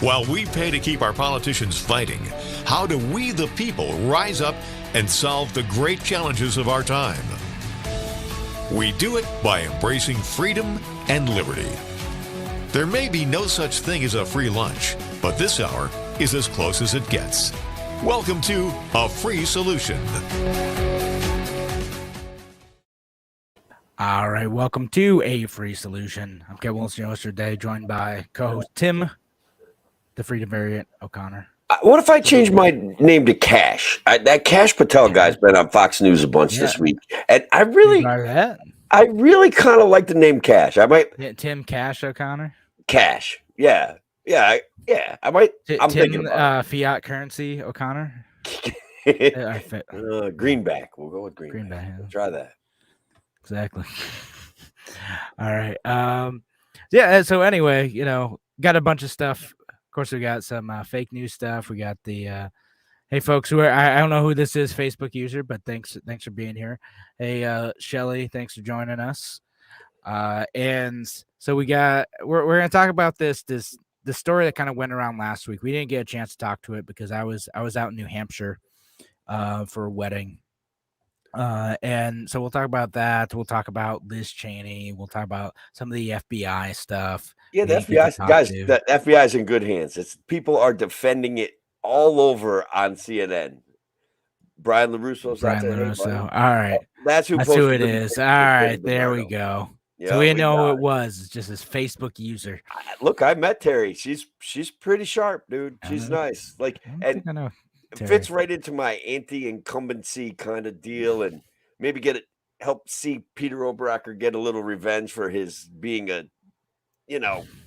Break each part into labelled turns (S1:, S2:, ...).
S1: While we pay to keep our politicians fighting, how do we, the people, rise up and solve the great challenges of our time? We do it by embracing freedom and liberty. There may be no such thing as a free lunch, but this hour is as close as it gets. Welcome to A Free Solution.
S2: All right, welcome to A Free Solution. I'm Kevin Wilson, your host today, joined by co-host Tim, the Freedom Variant O'Connor.
S3: What if I change my name to Cash? That Cash Patel guy's been on Fox News a bunch this week, and I really kind of like the name Cash. I might
S2: Tim Cash O'Connor.
S3: Cash, yeah. I might. I'm thinking about
S2: fiat currency O'Connor.
S3: Greenback. We'll go with Greenback.
S2: Yeah.
S3: We'll try that.
S2: Exactly. All right. Yeah. So anyway, got a bunch of stuff. Of course, we got some fake news stuff. We got the hey folks who are I don't know who this is, Facebook user, but thanks for being here. Hey Shelly, thanks for joining us. And so we're gonna talk about the story that kind of went around last week. We didn't get a chance to talk to it because I was out in New Hampshire for a wedding. And so we'll talk about that. We'll talk about Liz Cheney. We'll talk about some of the FBI stuff.
S3: Yeah, the FBI guys, the FBI is in good hands. People are defending it all over on CNN. Brian LaRusso's out there.
S2: All right.
S3: That's who
S2: it is. All right, there we go. Yeah, so we know who it was. It's just this Facebook user.
S3: Look, I met Terry. She's pretty sharp, dude. She's nice. Like, and fits right into my anti-incumbency kind of deal, and maybe help see Peter Oberacker get a little revenge for his being a,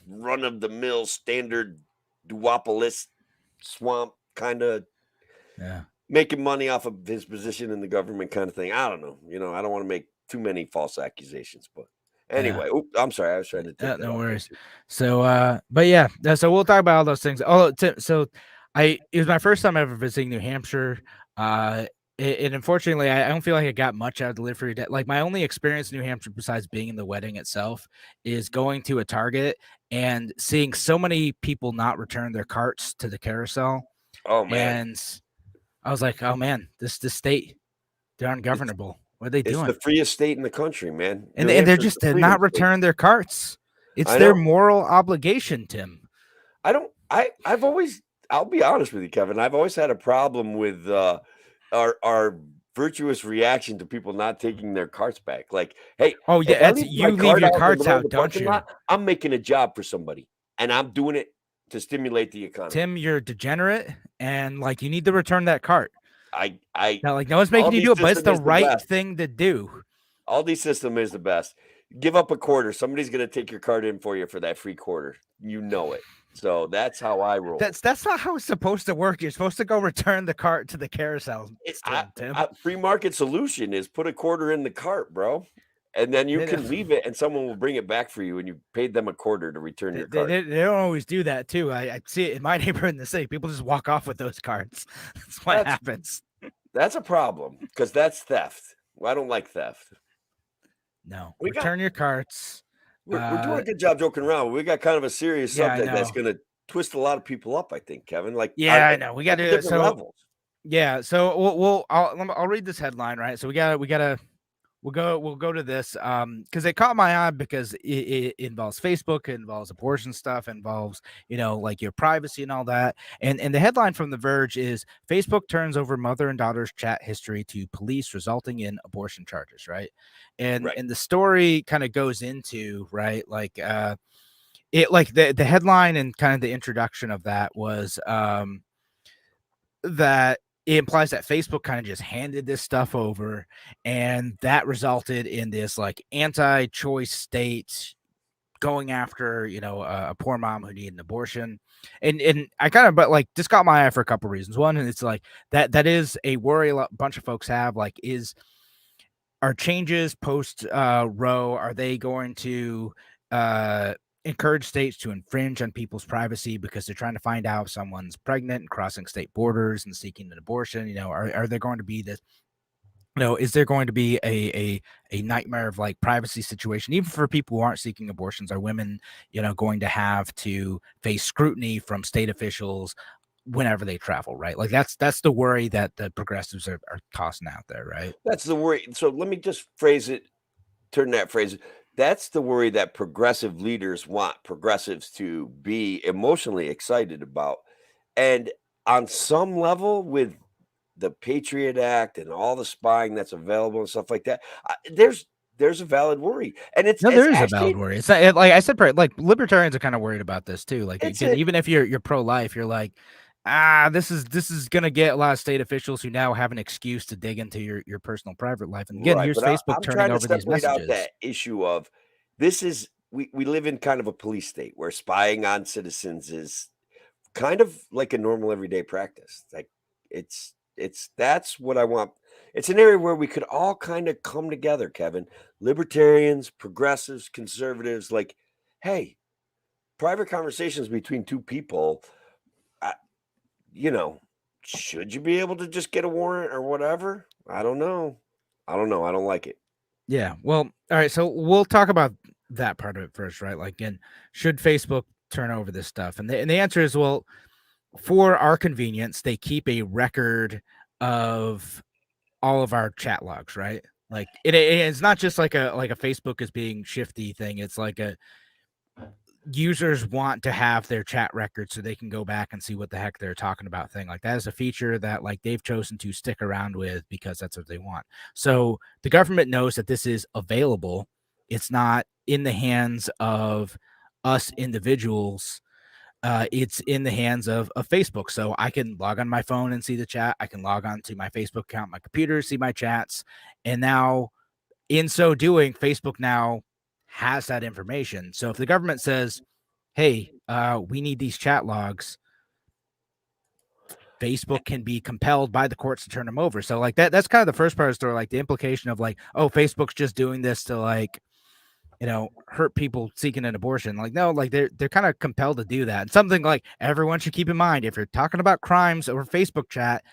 S3: run-of-the-mill standard duopolis swamp kind of, making money off of his position in the government kind of thing. I don't know. I don't want to make too many false accusations, but anyway, I'm sorry. I was trying to take
S2: no worries. So, but yeah, so we'll talk about all those things. It was my first time ever visiting New Hampshire. And unfortunately, I don't feel like I got much out of the Live-Free Day. Like, my only experience in New Hampshire, besides being in the wedding itself, is going to a Target and seeing so many people not return their carts to the carousel.
S3: Oh, man.
S2: And I was like, oh, man, this state, they're ungovernable. What are they doing?
S3: It's the freest state in the country, man.
S2: And they're just to not return their carts. It's their moral obligation, Tim.
S3: I'll be honest with you, Kevin. I've always had a problem with our virtuous reaction to people not taking their carts back. Like, hey,
S2: you leave your carts out, don't you?
S3: I'm making a job for somebody, and I'm doing it to stimulate the economy.
S2: Tim, you're degenerate, and you need to return that cart. No one's making you do it, but it's the right thing to do.
S3: Aldi system is the best. Give up a quarter. Somebody's going to take your cart in for you for that free quarter. You know it. So that's how I roll.
S2: That's not how it's supposed to work. You're supposed to go return the cart to the carousel. Tim.
S3: Free market solution is put a quarter in the cart, bro. And then you can leave it and someone will bring it back for you and you paid them a quarter to return your cart.
S2: They don't always do that too. I see it in my neighborhood in the city. People just walk off with those carts. That's what happens.
S3: That's a problem because that's theft. Well, I don't like theft.
S2: No, return your carts.
S3: We're doing a good job joking around. We got kind of a serious subject that's going to twist a lot of people up, I think, Kevin.
S2: I know. We got to do
S3: different levels.
S2: Yeah, so I'll read this headline, right? So we'll go to this because it caught my eye because it involves Facebook, it involves abortion stuff, it involves your privacy and all that. And the headline from The Verge is Facebook turns over mother and daughter's chat history to police, resulting in abortion charges, right? And the story kind of goes into the headline and kind of the introduction of that was that it implies that Facebook kind of just handed this stuff over, and that resulted in this anti-choice state going after a poor mom who needed an abortion. And I kind of this got my eye for a couple of reasons. One, and it's that is a worry a bunch of folks have. Are changes post Roe, are they going to encourage states to infringe on people's privacy because they're trying to find out if someone's pregnant and crossing state borders and seeking an abortion? Are there going to be is there going to be a nightmare of like privacy situation, even for people who aren't seeking abortions? Are women, going to have to face scrutiny from state officials whenever they travel, right? Like that's the worry that the progressives are tossing out there, right?
S3: That's the worry. So let me just turn that phrase. That's the worry that progressive leaders want progressives to be emotionally excited about. And on some level, with the Patriot Act and all the spying that's available and stuff like that, there's a valid worry, and it's
S2: there is
S3: actually,
S2: a valid worry. It's not, like I said, like libertarians are kind of worried about this too. Like even if you're pro-life, you're like, this is gonna get a lot of state officials who now have an excuse to dig into your personal private life. And again, here's Facebook turning over these messages.
S3: out that issue of this is we live in kind of a police state where spying on citizens is kind of like a normal everyday practice. Like it's that's what I want. It's an area where we could all kind of come together, Kevin. Libertarians, progressives, conservatives, like, hey, private conversations between two people, should you be able to just get a warrant or whatever? I don't know. I don't like it.
S2: Yeah. Well, all right. So we'll talk about that part of it first, right? Like, again, should Facebook turn over this stuff? And the answer is, well, for our convenience, they keep a record of all of our chat logs, right? Like it's not just like a Facebook is being shifty thing. It's like users want to have their chat record so they can go back and see what the heck they're talking about thing. Like that is a feature that like they've chosen to stick around with because that's what they want. So the government knows that this is available. It's not in the hands of us individuals. It's in the hands of Facebook. So I can log on my phone and see the chat. I can log on to my Facebook account, my computer, see my chats. And now in so doing, Facebook now has that information. So if the government says, hey, we need these chat logs, Facebook can be compelled by the courts to turn them over. So like that's kind of the first part of the story, like the implication of like, oh, Facebook's just doing this to like, hurt people seeking an abortion. Like, no, like they're kind of compelled to do that. And something like everyone should keep in mind, if you're talking about crimes over Facebook chat,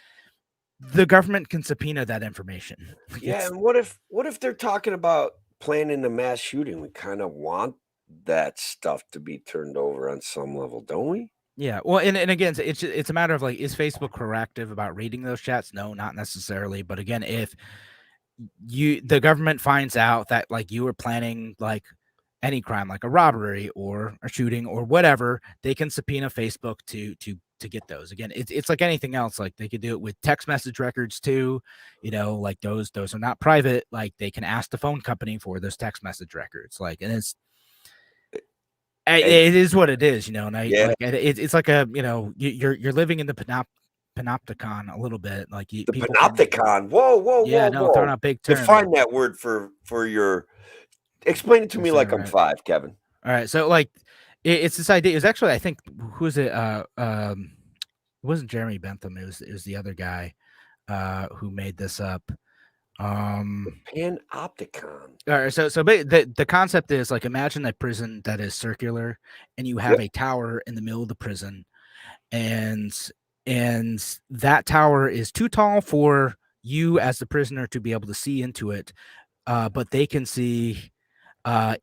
S2: the government can subpoena that information.
S3: Yeah. And what if they're talking about planning a mass shooting? We kind of want that stuff to be turned over on some level, don't we?
S2: Yeah. Well, and again, it's a matter of like, is Facebook proactive about reading those chats? No, not necessarily. But again, if the government finds out that like you were planning like any crime, like a robbery or a shooting or whatever, they can subpoena Facebook to get those. Again, it's like anything else. Like they could do it with text message records too. Like those are not private. Like they can ask the phone company for those text message records. Like, and it is what it is, and it's like a, you're living in the panopticon a little bit, like
S3: the panopticon. Whoa,
S2: yeah, no, throwing out big terms.
S3: Define that word for your. Explain it to me like I'm 5, Kevin.
S2: All right, so like it's this idea. It was actually, I think, who's it? It wasn't Jeremy Bentham. It was the other guy who made this up.
S3: The panopticon.
S2: All right, so the concept is like, imagine a prison that is circular, and you have a tower in the middle of the prison, and that tower is too tall for you as the prisoner to be able to see into it, but they can see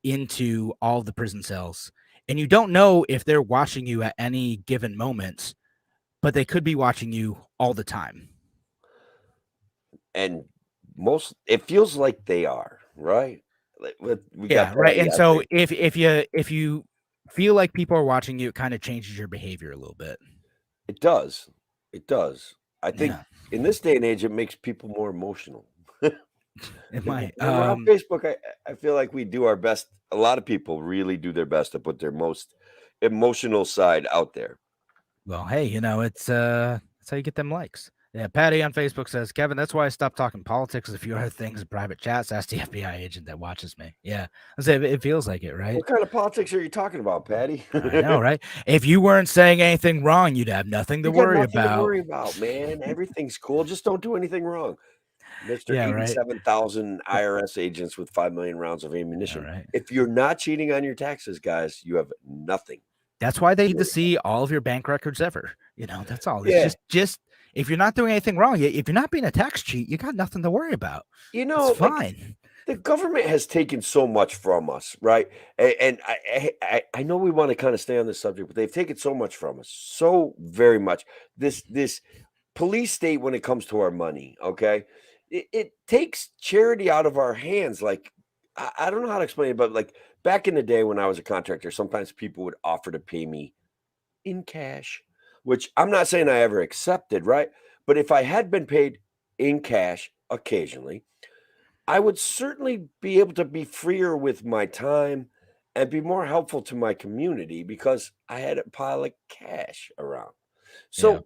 S2: into all the prison cells, and you don't know if they're watching you at any given moment, but they could be watching you all the time.
S3: And it feels like they are, right?
S2: Right. And so if you feel like people are watching you, it kind of changes your behavior a little bit.
S3: It does. I think in this day and age, it makes people more emotional.
S2: It might.
S3: On Facebook, I feel like we do our best. A lot of people really do their best to put their most emotional side out there.
S2: Well, hey, it's that's how you get them likes. Yeah, Patty on Facebook says, Kevin, that's why I stopped talking politics and a few other things in private chats. Ask the FBI agent that watches me. Yeah, it feels like it, right?
S3: What kind of politics are you talking about, Patty?
S2: I know, right? If you weren't saying anything wrong, you'd have nothing to worry about.
S3: Man. Everything's cool. Just don't do anything wrong. Mr. 87,000 IRS agents with 5 million rounds of ammunition.
S2: Right.
S3: If you're not cheating on your taxes, guys, you have nothing.
S2: That's why they need to see all of your bank records ever. That's all. It's just if you're not doing anything wrong, if you're not being a tax cheat, you got nothing to worry about. It's fine.
S3: The government has taken so much from us, right? And I know we want to kind of stay on this subject, but they've taken so much from us, so very much. This police state when it comes to our money, okay? It takes charity out of our hands. Like, I don't know how to explain it, but like back in the day when I was a contractor, sometimes people would offer to pay me in cash, which I'm not saying I ever accepted, right? But if I had been paid in cash occasionally, I would certainly be able to be freer with my time and be more helpful to my community because I had a pile of cash around. So
S2: Yeah.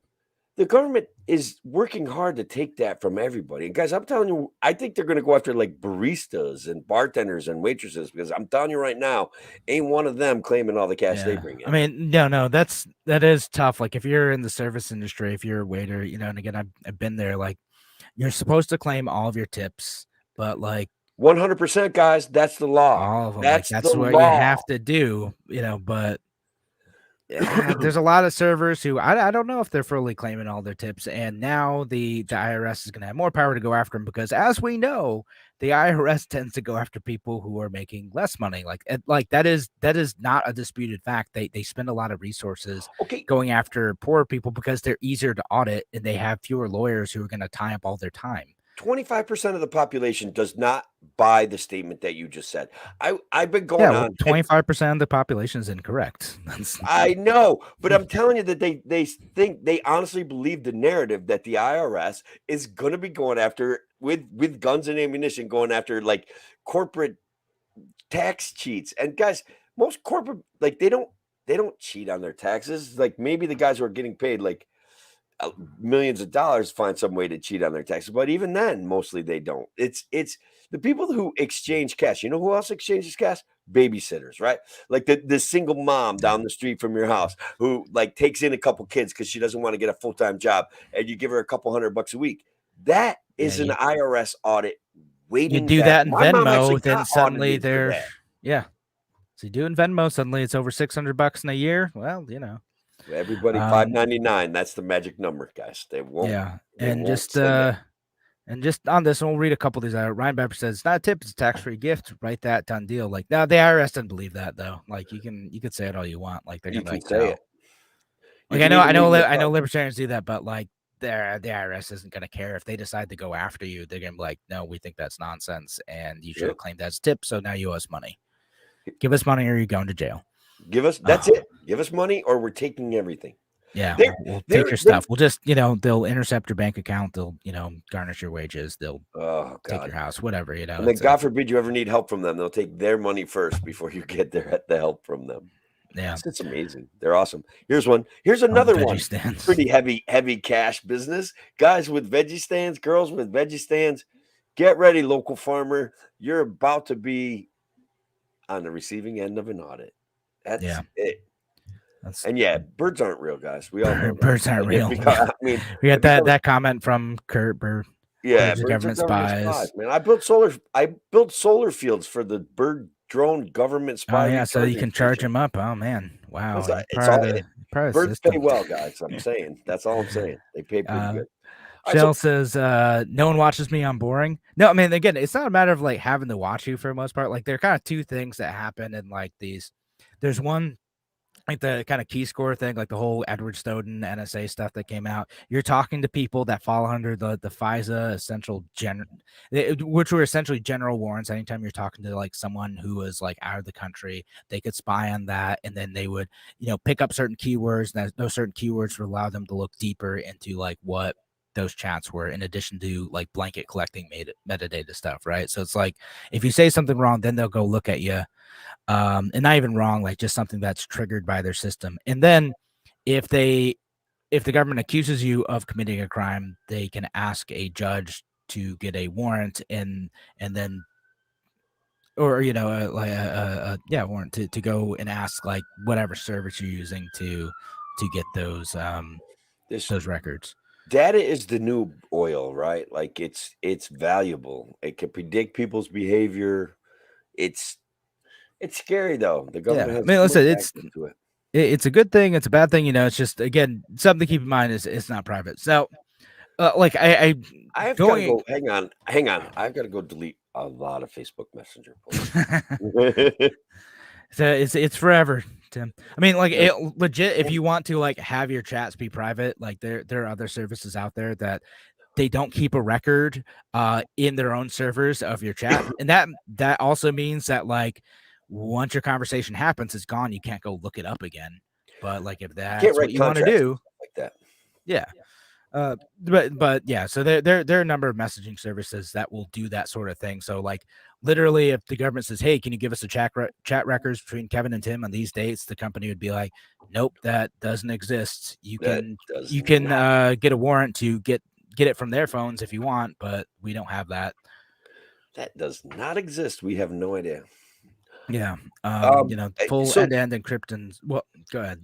S3: the government is working hard to take that from everybody. And guys, I'm telling you, I think they're going to go after like baristas and bartenders and waitresses because I'm telling you right now, ain't one of them claiming all the cash they bring in.
S2: I mean, no, that is tough. Like if you're in the service industry, if you're a waiter, you know, and again, I've been there, like you're supposed to claim all of your tips, but like
S3: 100%, guys, that's the law.
S2: all of them,
S3: That's
S2: like, that's
S3: the
S2: what
S3: law.
S2: you have to do, you know, but there's a lot of servers who I don't know if they're fully claiming all their tips, and now the IRS is going to have more power to go after them because, as we know, the IRS tends to go after people who are making less money. Like that is not a disputed fact. They spend a lot of resources going after poor people because they're easier to audit and they have fewer lawyers who are going to tie up all their time.
S3: 25% of the population does not buy the statement that you just said. I've been going on.
S2: 25% of the population is incorrect.
S3: I know, but I'm telling you that they honestly believe the narrative that the IRS is going to be going after with guns and ammunition, going after like corporate tax cheats. And guys, most corporate, like they don't cheat on their taxes. Like maybe the guys who are getting paid like millions of dollars find some way to cheat on their taxes, but even then mostly they don't. It's the people who exchange cash. You know who else exchanges cash? Babysitters, right? Like the single mom down the street from your house who like takes in a couple kids because she doesn't want to get a full-time job, and you give her a couple $100 a week. That is an IRS audit waiting.
S2: You do that in Venmo, then suddenly they're so you do in Venmo, suddenly it's over $600 in a year. Well, you know,
S3: everybody $5.99. That's the magic number, guys. They won't.
S2: Yeah, and just on this one, we'll read a couple of these out. Ryan Pepper says it's not a tip, it's a tax-free gift. Write that, done deal. Like now, the IRS doesn't believe that though. Like you could say it all you want. Like they're gonna like say it. Like I know libertarians do that, but like the IRS isn't gonna care if they decide to go after you. They're gonna be like, no, we think that's nonsense, and you should have claimed that as a tip. So now you owe us money. Give us money, or you're going to jail.
S3: Give us it. Give us money, or we're taking everything.
S2: Yeah, we'll take your stuff. We'll just, they'll intercept your bank account. They'll, garnish your wages. They'll take your house, whatever, And
S3: then God forbid you ever need help from them. They'll take their money first before you get the help from them.
S2: Yeah.
S3: It's amazing. They're awesome. Here's one. Here's another one. Stands. Pretty heavy cash business. Guys with veggie stands, girls with veggie stands. Get ready, local farmer. You're about to be on the receiving end of an audit. That's it. And birds aren't real, guys. We all know
S2: birds aren't real. Because, we got that comment from Kurt Bird.
S3: Yeah, birds government spies. Man, I built solar fields for the bird drone government spies.
S2: Oh yeah, so you can charge them up. Oh man, wow.
S3: Birds pay well, guys. I'm saying that's all I'm saying. They pay pretty good.
S2: Shell says, no one watches me, I'm boring. No, I mean, again, it's not a matter of like having to watch you for the most part. Like there are kind of two things that happen in like these. There's one, like the kind of key score thing, like the whole Edward Snowden NSA stuff that came out. You're talking to people that fall under the FISA essential which were essentially general warrants. Anytime you're talking to like someone who is like out of the country, they could spy on that, and then they would, pick up certain keywords, and those certain keywords would allow them to look deeper into like what those chats were, in addition to like blanket collecting metadata stuff, right? So it's like if you say something wrong, then they'll go look at you. And not even wrong, like just something that's triggered by their system. And then if the government accuses you of committing a crime, they can ask a judge to get a warrant and then, or warrant to go and ask like whatever service you're using to get those records.
S3: Data is the new oil, right? Like it's valuable. It can predict people's behavior. It's scary though. The government has
S2: listen, it's a good thing. It's a bad thing. It's just, again, something to keep in mind is it's not private. So Like I
S3: I've got to go. Hang on. I've got to go delete a lot of Facebook Messenger posts.
S2: So it's forever, Tim. I mean, like legit, if you want to like have your chats be private, like there are other services out there that they don't keep a record in their own servers of your chat, and that also means that like once your conversation happens, it's gone. You can't go look it up again. But like if that's what you want to do,
S3: like that,
S2: yeah. But yeah, so there are a number of messaging services that will do that sort of thing. So like literally, if the government says, "Hey, can you give us a chat records between Kevin and Tim on these dates?" the company would be like, "Nope, that doesn't exist. You can get a warrant to get it from their phones if you want, but we don't have that.
S3: That does not exist. We have no idea."
S2: Yeah, full end-to-end encryption. Well, go ahead.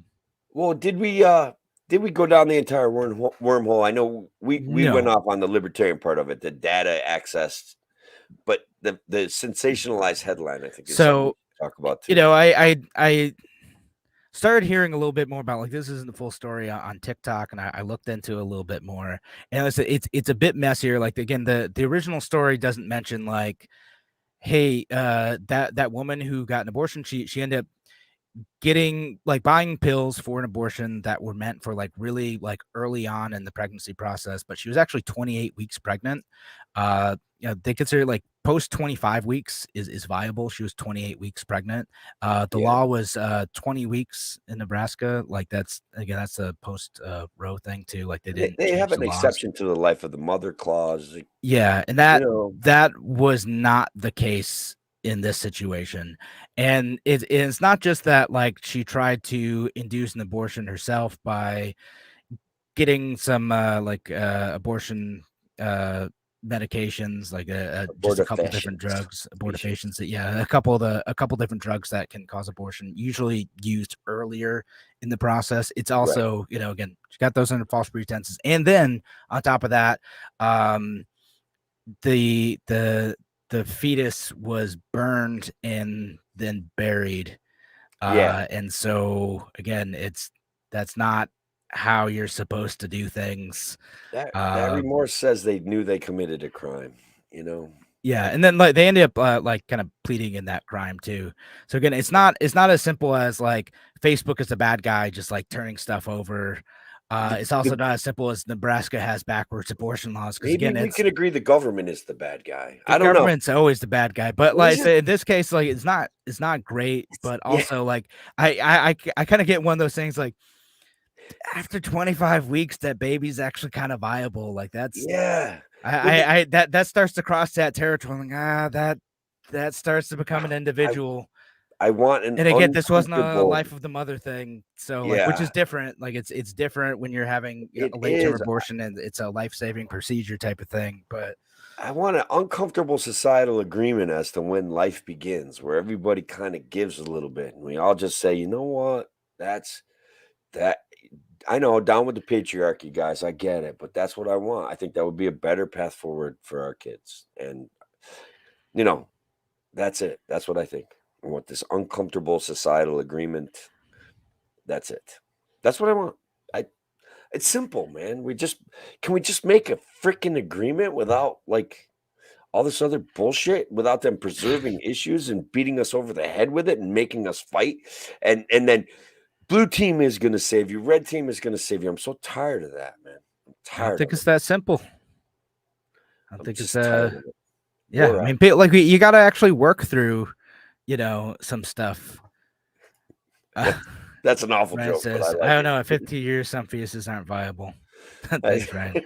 S3: Well, did we go down the entire wormhole? I know we went off on the libertarian part of it, the data access, but the sensationalized headline, I think, is so talk about too.
S2: I started hearing a little bit more about, like, this isn't the full story on TikTok, and I looked into it a little bit more, and it's a bit messier. Like, again, the original story doesn't mention like, hey, that woman who got an abortion, she ended up getting like buying pills for an abortion that were meant for like really like early on in the pregnancy process, but she was actually 28 weeks pregnant. They consider like post 25 weeks is viable. She was 28 weeks pregnant. The law was 20 weeks in Nebraska. Like that's a post Roe thing too. Like they
S3: have an exception to the life of the mother clause.
S2: Yeah, and that was not the case in this situation. And it's not just that like she tried to induce an abortion herself by getting some abortion medications, like just a couple different drugs, abortifacients. A couple different drugs that can cause abortion, usually used earlier in the process. It's also, again, she got those under false pretenses, and then on top of that, the fetus was burned and then buried. And so again, that's not how you're supposed to do things.
S3: That remorse says they knew they committed a crime,
S2: Yeah, and then like they ended up like kind of pleading in that crime too. So again, it's not as simple as like Facebook is a bad guy just like turning stuff over. It's also not as simple as Nebraska has backwards abortion laws.
S3: Maybe again, we can agree the government is the bad guy.
S2: I don't know. The government's always the bad guy, but like in this case, like it's not great. But also, like I kind of get one of those things like after 25 weeks, that baby's actually kind of viable. Like that's that starts to cross that territory. Like that starts to become an individual.
S3: I want
S2: and again, this wasn't a life of the mother thing, so like, which is different. Like it's different when you're having a late-term abortion and it's a life-saving procedure type of thing. But
S3: I want an uncomfortable societal agreement as to when life begins, where everybody kind of gives a little bit, and we all just say, you know what, that's that. I know, down with the patriarchy, guys. I get it, but that's what I want. I think that would be a better path forward for our kids, and that's it. That's what I think. I want this uncomfortable societal agreement. That's it. That's what I want. It's simple, man. Can we just make a freaking agreement without like all this other bullshit, without them preserving issues and beating us over the head with it and making us fight? And then blue team is going to save you. Red team is going to save you. I'm so tired of that, man. I'm tired.
S2: I don't think it's that simple. I think it's
S3: tired of it.
S2: Yeah. I mean, like you got to actually work through, some stuff.
S3: That's an awful joke.
S2: Says, I don't know. At 50 years, some fetuses aren't viable. That's right.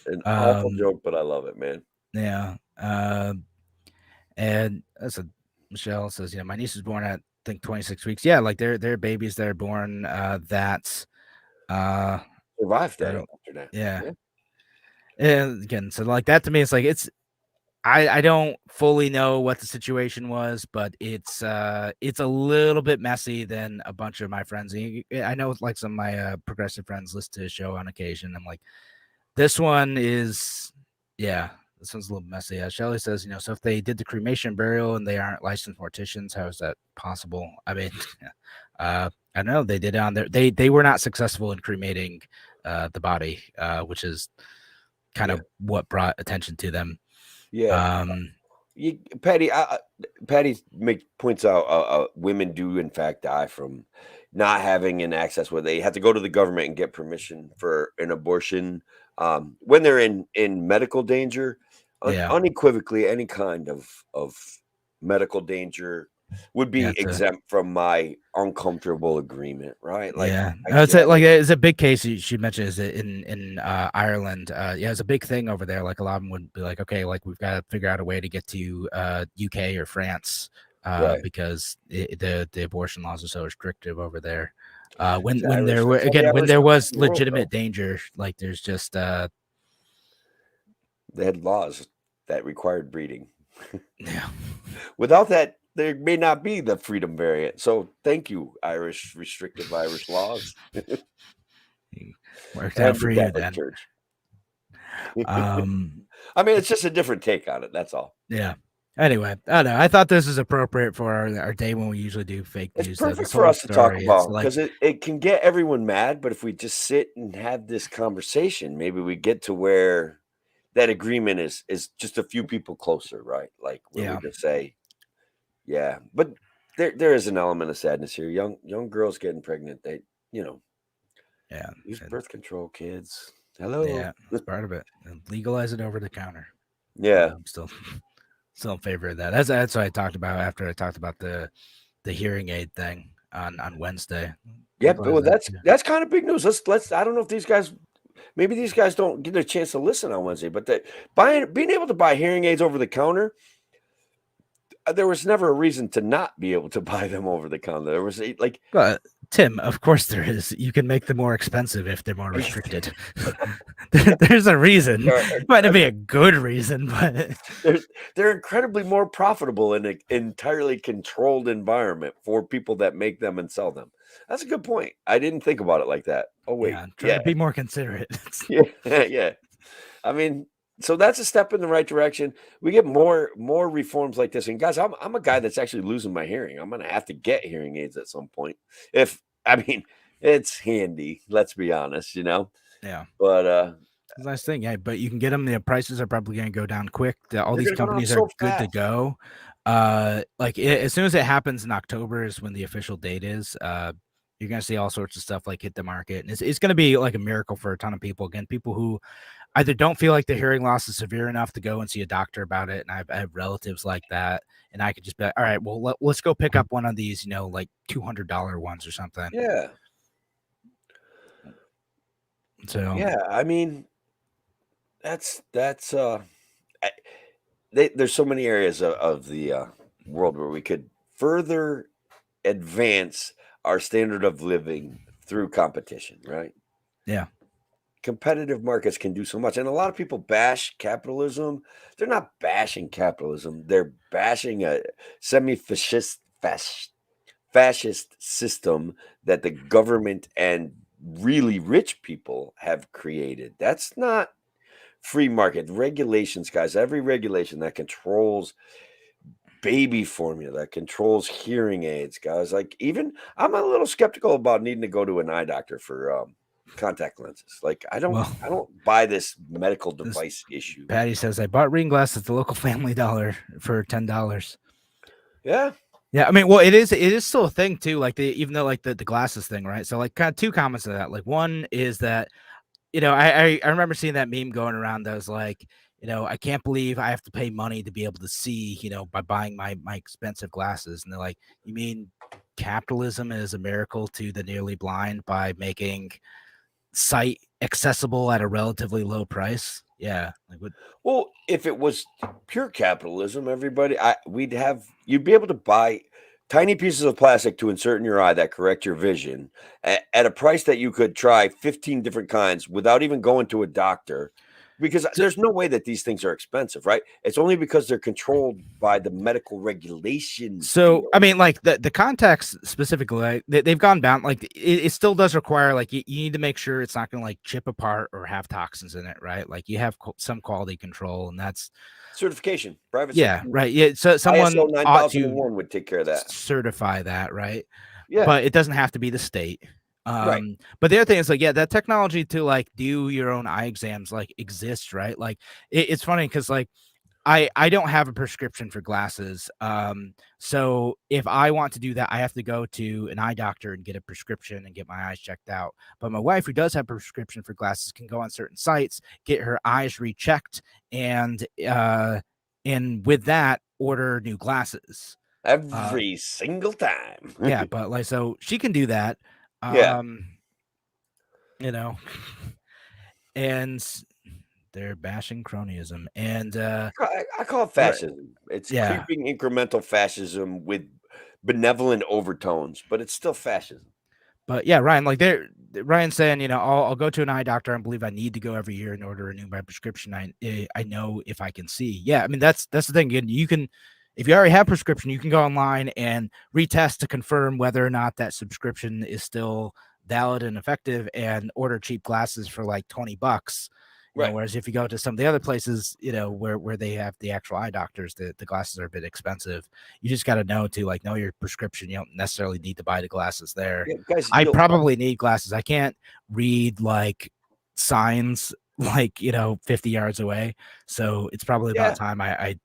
S3: An awful joke, but I love it, man.
S2: Yeah. And that's Michelle says, my niece was born at, I think, 26 weeks. Yeah, like they're babies that are born that
S3: survived that after that.
S2: Yeah. And again, so like that to me, it's like I don't fully know what the situation was, but it's a little bit messy than a bunch of my friends. I know like some of my progressive friends listen to the show on occasion. I'm like, this one's a little messy. Shelley says, so if they did the cremation burial and they aren't licensed morticians, how is that possible? I mean, I know they did on there. They were not successful in cremating the body, which is kind of what brought attention to them.
S3: Yeah. Patty points out women do in fact die from not having an access where they have to go to the government and get permission for an abortion when they're in medical danger. Unequivocally, any kind of medical danger would be exempt from my uncomfortable agreement, right? Like,
S2: it's a big case she mentioned is in Ireland. It's a big thing over there. Like a lot of them would be like, okay, like we've got to figure out a way to get to UK or France because the abortion laws are so restrictive over there. When there was legitimate danger, like there's just
S3: they had laws that required breeding. Without that, there may not be the freedom variant. So thank you, restrictive Irish laws.
S2: Worked out for you then.
S3: Church. I mean, it's just a different take on it. That's all.
S2: Yeah. Anyway, I don't know. I thought this is appropriate for our day when we usually do fake news.
S3: It's perfect for us to talk about because it can get everyone mad. But if we just sit and have this conversation, maybe we get to where that agreement is just a few people closer, right? Like we just say, yeah. But there is an element of sadness here. Young girls getting pregnant, they use birth control, kids. Hello,
S2: that's part of it. And legalize it over the counter.
S3: Yeah,
S2: I'm still in favor of that. That's what I talked about after I talked about the hearing aid thing on Wednesday.
S3: Yeah, but that's kind of big news. Let's. I don't know if these guys. Maybe these guys don't get a chance to listen on Wednesday, but being able to buy hearing aids over the counter, there was never a reason to not be able to buy them over the counter. There was
S2: Tim, of course there is. You can make them more expensive if they're more restricted. There's a reason. It might not be a good reason, but
S3: they're incredibly more profitable in an entirely controlled environment for people that make them and sell them. That's a good point. I didn't think about it like that. Oh wait,
S2: try to be more considerate.
S3: yeah. I mean, so that's a step in the right direction. We get more reforms like this. And guys, I'm a guy that's actually losing my hearing. I'm going to have to get hearing aids at some point. It's handy. Let's be honest,
S2: Yeah.
S3: But
S2: it's a nice thing. Yeah. But you can get them. The prices are probably going to go down quick. All these companies are good to go. As soon as it happens in October is when the official date is. You're going to see all sorts of stuff like hit the market. And it's going to be like a miracle for a ton of people. Again, people who either don't feel like the hearing loss is severe enough to go and see a doctor about it. And I have relatives like that. And I could just be like, all right, well, let's go pick up one of these, like $200 ones or something.
S3: Yeah.
S2: So,
S3: yeah, I mean, that's there's so many areas of the world where we could further advance our standard of living through competition, right?
S2: Yeah.
S3: Competitive markets can do so much. And a lot of people bash capitalism. They're not bashing capitalism. They're bashing a semi-fascist system that the government and really rich people have created. That's not free market. Regulations, guys. Every regulation that controls baby formula, that controls hearing aids, guys. Like I'm a little skeptical about needing to go to an eye doctor for contact lenses. Like I don't buy this medical device issue.
S2: Patty says I bought reading glasses at the local Family Dollar for $10.
S3: Yeah.
S2: I mean, well, it is still a thing too. Like even though like the glasses thing, right? So like kind of two comments to that. Like one is that I remember seeing that meme going around that was like, I can't believe I have to pay money to be able to see, by buying my expensive glasses. And they're like, you mean capitalism is a miracle to the nearly blind by making sight accessible at a relatively low price? Yeah.
S3: Well, if it was pure capitalism, you'd be able to buy tiny pieces of plastic to insert in your eye that correct your vision at a price that you could try 15 different kinds without even going to a doctor. Because there's no way that these things are expensive, right? It's only because they're controlled by the medical regulations.
S2: So, I mean, like the contacts specifically, they've gone down. Like it still does require, like you need to make sure it's not going to like chip apart or have toxins in it, right? Like you have some quality control, and that's
S3: certification, private.
S2: Yeah, right. Yeah. So someone
S3: ISO 9001 would take care of that.
S2: Certify that, right?
S3: Yeah.
S2: But it doesn't have to be the state.
S3: Right.
S2: But the other thing is like, yeah, that technology to like do your own eye exams like exists, right? Like it's funny because like I don't have a prescription for glasses. So if I want to do that, I have to go to an eye doctor and get a prescription and get my eyes checked out. But my wife, who does have a prescription for glasses, can go on certain sites, get her eyes rechecked, and with that, order new glasses
S3: every single time.
S2: yeah, but like, so she can do that.
S3: Yeah.
S2: You know, and they're bashing cronyism, and
S3: I call it fascism. It's creeping incremental fascism with benevolent overtones, but it's still fascism.
S2: But yeah, Ryan, like Ryan's saying, you know, I'll go to an eye doctor. I believe I need to go every year in order to renew my prescription. I know if I can see. Yeah, I mean that's the thing. You can, if you already have prescription, you can go online and retest to confirm whether or not that subscription is still valid and effective, and order cheap glasses for like $20. You know, whereas if you go to some of the other places, you know, where they have the actual eye doctors, the glasses are a bit expensive. You just got to know your prescription. You don't necessarily need to buy the glasses there.
S3: Yeah, guys,
S2: I probably need glasses. I can't read like signs like, you know, 50 yards away. So it's probably about time I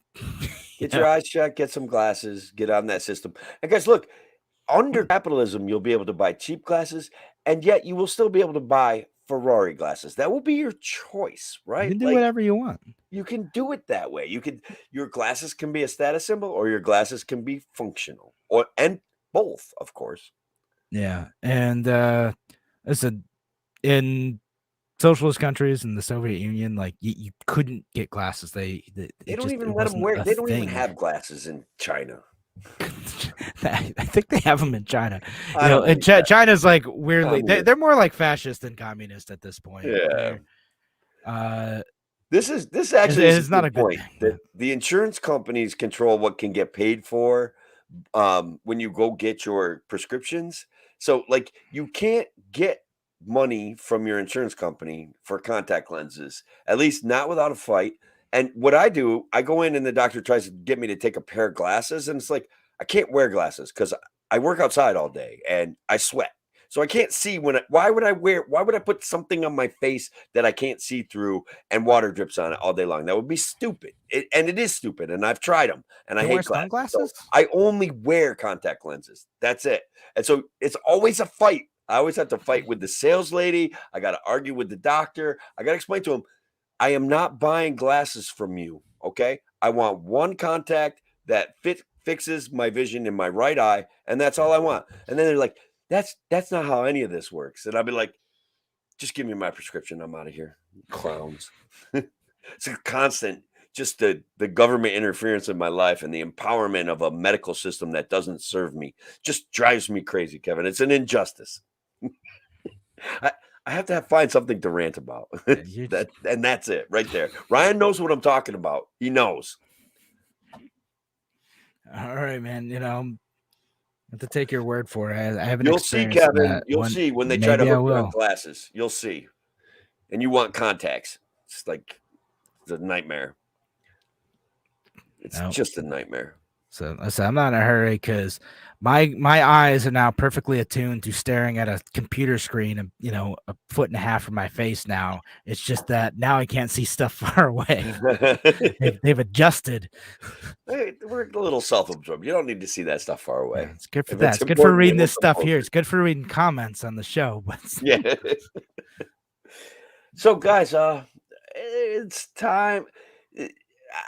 S3: get your eyes checked, get some glasses, get on that system. And guys, look, under capitalism, you'll be able to buy cheap glasses, and yet you will still be able to buy Ferrari glasses. That will be your choice, right?
S2: You can do whatever you want.
S3: You can do it that way. Your glasses can be a status symbol, or your glasses can be functional, and both, of course.
S2: Yeah, and listen, in socialist countries in the Soviet Union, like you couldn't get glasses. They
S3: don't even let them wear. They don't even have glasses in China.
S2: I think they have them in China. You know, China's like weirdly, they're more like fascist than communist at this point.
S3: Yeah. This actually is not a good point. That the insurance companies control what can get paid for when you go get your prescriptions. So like you can't get money from your insurance company for contact lenses, at least not without a fight. And what I do, I go in and the doctor tries to get me to take a pair of glasses, and it's like I can't wear glasses because I work outside all day and I sweat. So I can't see why would I put something on my face that I can't see through and water drips on it all day long? That would be stupid. And it is stupid. And I've tried them and I hate glasses. So I only wear contact lenses. That's it. And so it's always a fight. I always have to fight with the sales lady. I got to argue with the doctor. I got to explain to him, I am not buying glasses from you. Okay. I want one contact that fixes my vision in my right eye. And that's all I want. And then they're like, that's not how any of this works. And I'll be like, just give me my prescription. I'm out of here. Clowns. It's a constant, just the government interference in my life and the empowerment of a medical system that doesn't serve me just drives me crazy, Kevin. It's an injustice. I have to find something to rant about. And that's it right there. Ryan knows what I'm talking about. He knows.
S2: All right, man. You know, I have to take your word for it. I haven't.
S3: You'll see, Kevin. You'll see when they try to hook you on glasses. You'll see. And you want contacts. It's like it's a nightmare. It's just a nightmare.
S2: So I'm not in a hurry because my eyes are now perfectly attuned to staring at a computer screen and, you know, a foot and a half from my face now. It's just that now I can't see stuff far away. They've adjusted.
S3: We're a little self-absorbed. You don't need to see that stuff far away.
S2: Yeah, it's good for that. It's good for reading this stuff here. It's good for reading comments on the show. But
S3: yeah. So guys, it's time.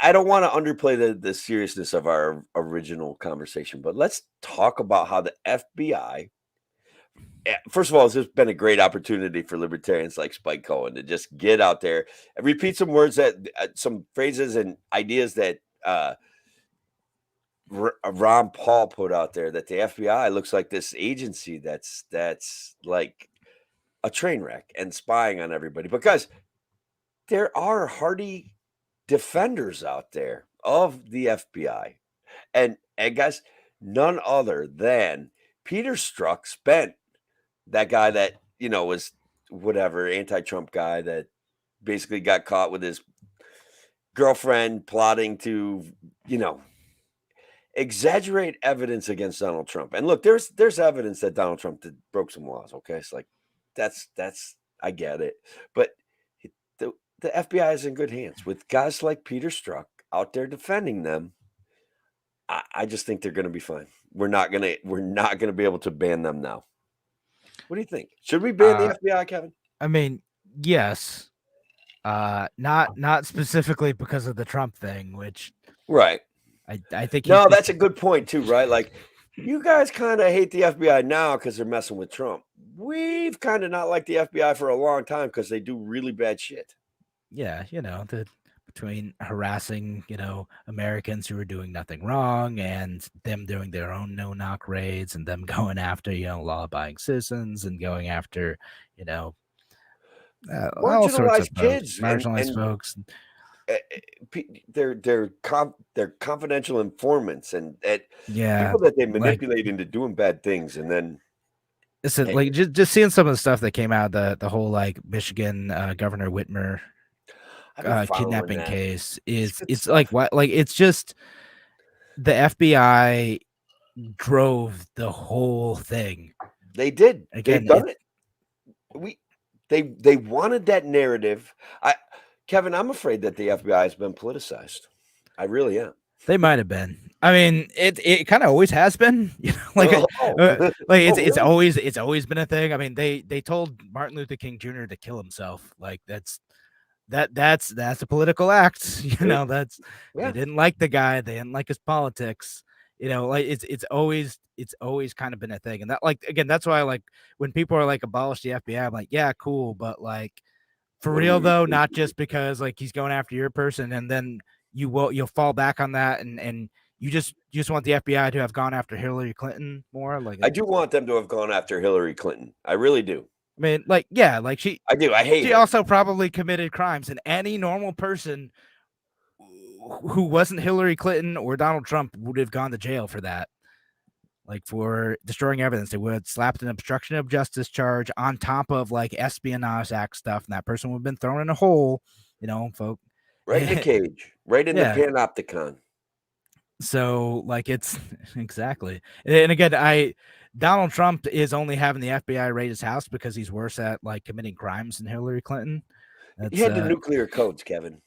S3: I don't want to underplay the seriousness of our original conversation, but let's talk about how the FBI, first of all, it's just been a great opportunity for libertarians like Spike Cohen to just get out there and repeat some words some phrases and ideas that Ron Paul put out there, that the FBI looks like this agency that's like a train wreck and spying on everybody. Because there are hardy defenders out there of the FBI, and guys, none other than Peter Strzok, that guy that, you know, was whatever anti-Trump guy that basically got caught with his girlfriend plotting to, you know, exaggerate evidence against Donald Trump. And look, there's evidence that Donald Trump broke some laws. Okay, it's like that's I get it, but the FBI is in good hands with guys like Peter Strzok out there defending them. I just think they're going to be fine. We're not gonna be able to ban them now. What do you think? Should we ban the FBI, Kevin?
S2: I mean, yes. Not specifically because of the Trump thing, which
S3: right.
S2: I think
S3: no, that's a good point too, right? Like you guys kind of hate the FBI now because they're messing with Trump. We've kind of not liked the FBI for a long time because they do really bad shit.
S2: Yeah, between harassing, Americans who are doing nothing wrong and them doing their own no-knock raids and them going after, law-abiding citizens and going after, all sorts of kids, marginalized folks.
S3: They're confidential informants and people that they manipulate into doing bad things, and then
S2: listen, like just seeing some of the stuff that came out, the whole like Michigan Governor Whitmer kidnapping case it's like what, like it's just the FBI drove the whole thing.
S3: They did. Again, they've done it. They wanted that narrative. Kevin, I'm afraid that the FBI has been politicized. I really am.
S2: They might have been. I mean, it kind of always has been. It's always been a thing. I mean, they told Martin Luther King Jr. to kill himself. Like that's a political act. They didn't like the guy. They didn't like his politics. It's always kind of been a thing. And that, like, again, that's why, like, when people are like abolish the FBI, I'm like, yeah, cool, but like for real though, not just because like he's going after your person and then you'll fall back on that and you just want the FBI to have gone after Hillary Clinton more. Like
S3: I do want them to have gone after Hillary Clinton. I really do.
S2: I mean, like, yeah, like
S3: I do. I hate
S2: she
S3: her.
S2: Also probably committed crimes, and any normal person who wasn't Hillary Clinton or Donald Trump would have gone to jail for that. Like for destroying evidence, they would have slapped an obstruction of justice charge on top of like Espionage Act stuff, and that person would have been thrown in a hole, folk.
S3: Right in the cage, right in the panopticon.
S2: So, like, it's exactly. And again, Donald Trump is only having the FBI raid his house because he's worse at like committing crimes than Hillary Clinton.
S3: He had the nuclear codes, Kevin.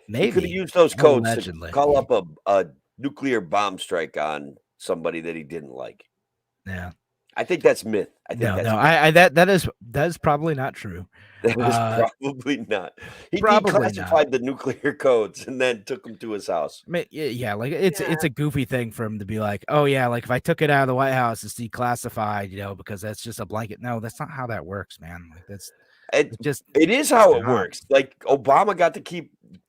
S2: Maybe
S3: he could have used those codes to call up a nuclear bomb strike on somebody that he didn't like.
S2: Yeah,
S3: I think that's myth.
S2: That is probably not true.
S3: That was probably not. He declassified the nuclear codes and then took them to his house.
S2: I mean, yeah, like it's a goofy thing for him to be like, oh yeah, like if I took it out of the White House, it's declassified, because that's just a blanket. No, that's not how that works, man. Like
S3: it is how it works. Like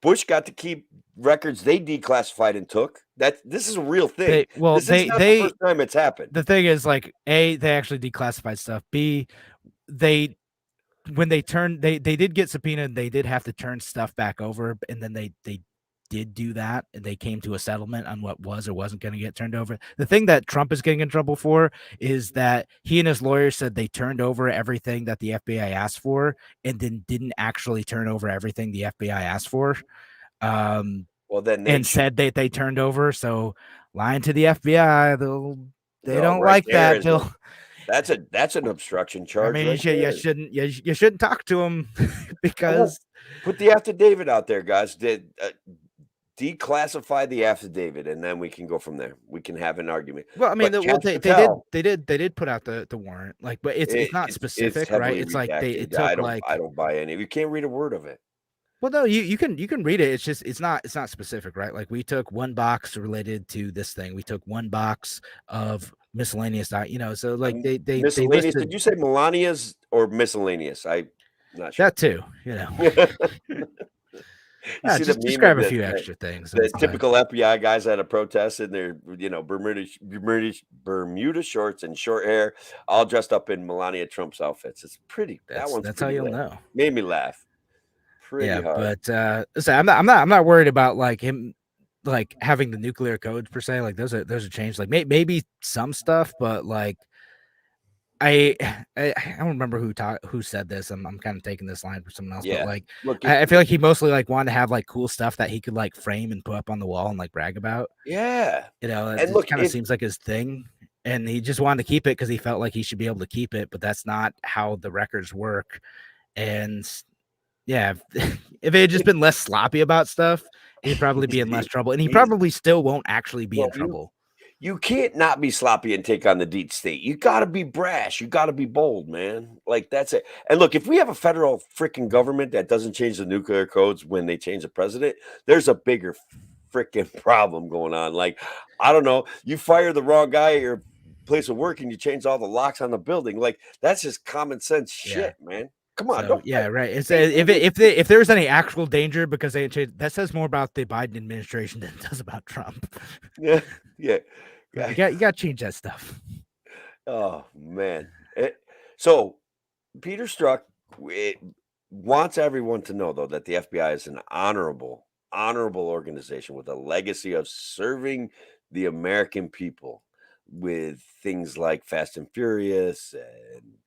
S3: Bush got to keep records they declassified and took. This is a real thing. This is not the first time it's happened.
S2: The thing is, like, A, they actually declassified stuff. B, when they did get subpoenaed, they did have to turn stuff back over, and then they did do that, and they came to a settlement on what was or wasn't going to get turned over. The thing that Trump is getting in trouble for is that he and his lawyers said they turned over everything that the FBI asked for, and then didn't actually turn over everything the FBI asked for.
S3: Well, then
S2: said that they turned over. So lying to the FBI, they don't like that.
S3: That's an obstruction charge.
S2: I mean, you shouldn't talk to them because
S3: put the affidavit out there, guys. Declassify the affidavit, and then we can go from there. We can have an argument.
S2: Well, I mean, they did put out the warrant, like, but it's not specific, right? It's like
S3: I don't buy any. You can't read a word of it.
S2: Well, no, you can read it. It's just it's not specific, right? Like we took one box related to this thing. We took one box of miscellaneous, So like they
S3: miscellaneous. Did you say Melania's or miscellaneous? I'm not sure.
S2: That too, just describe a few extra things.
S3: The typical FBI guys at a protest in their Bermuda shorts and short hair, all dressed up in Melania Trump's outfits. It's pretty. That's
S2: how you'll know.
S3: Made me laugh.
S2: Hard. But I'm not worried about like him like having the nuclear codes per se. Like those are changed. Like maybe some stuff, but like I don't remember who said this. I'm kind of taking this line from someone else, but like,
S3: Look,
S2: I feel like he mostly like wanted to have like cool stuff that he could like frame and put up on the wall and like brag about.
S3: Yeah,
S2: You know,
S3: and
S2: it kind of seems like his thing, and he just wanted to keep it because he felt like he should be able to keep it, but that's not how the records work. And yeah, if it had just been less sloppy about stuff, he'd probably be in less trouble, and he probably still won't actually be in trouble.
S3: You can't not be sloppy and take on the deep state. You got to be brash. You got to be bold, man. Like, that's it. And look, if we have a federal freaking government that doesn't change the nuclear codes when they change the president, there's a bigger freaking problem going on. Like, I don't know, you fire the wrong guy at your place of work and you change all the locks on the building. Like, that's just common sense shit, man. Come on.
S2: So, yeah, right. It's if there's any actual danger because they changed, that says more about the Biden administration than it does about Trump.
S3: Yeah.
S2: You got to change that stuff.
S3: Oh man. So Peter Strzok wants everyone to know, though, that the FBI is an honorable organization with a legacy of serving the American people with things like Fast and Furious and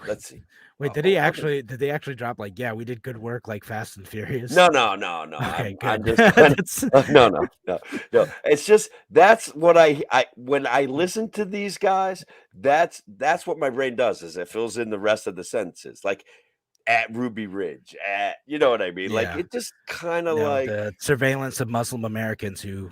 S3: let's see.
S2: Wait, did they actually drop like, yeah, we did good work like Fast and Furious?
S3: No.
S2: Okay,
S3: I'm
S2: good.
S3: just no. It's just that's what I when I listen to these guys, that's what my brain does, is it fills in the rest of the sentences, like at Ruby Ridge, you know what I mean? Like, it just kind of like
S2: the surveillance of Muslim Americans who,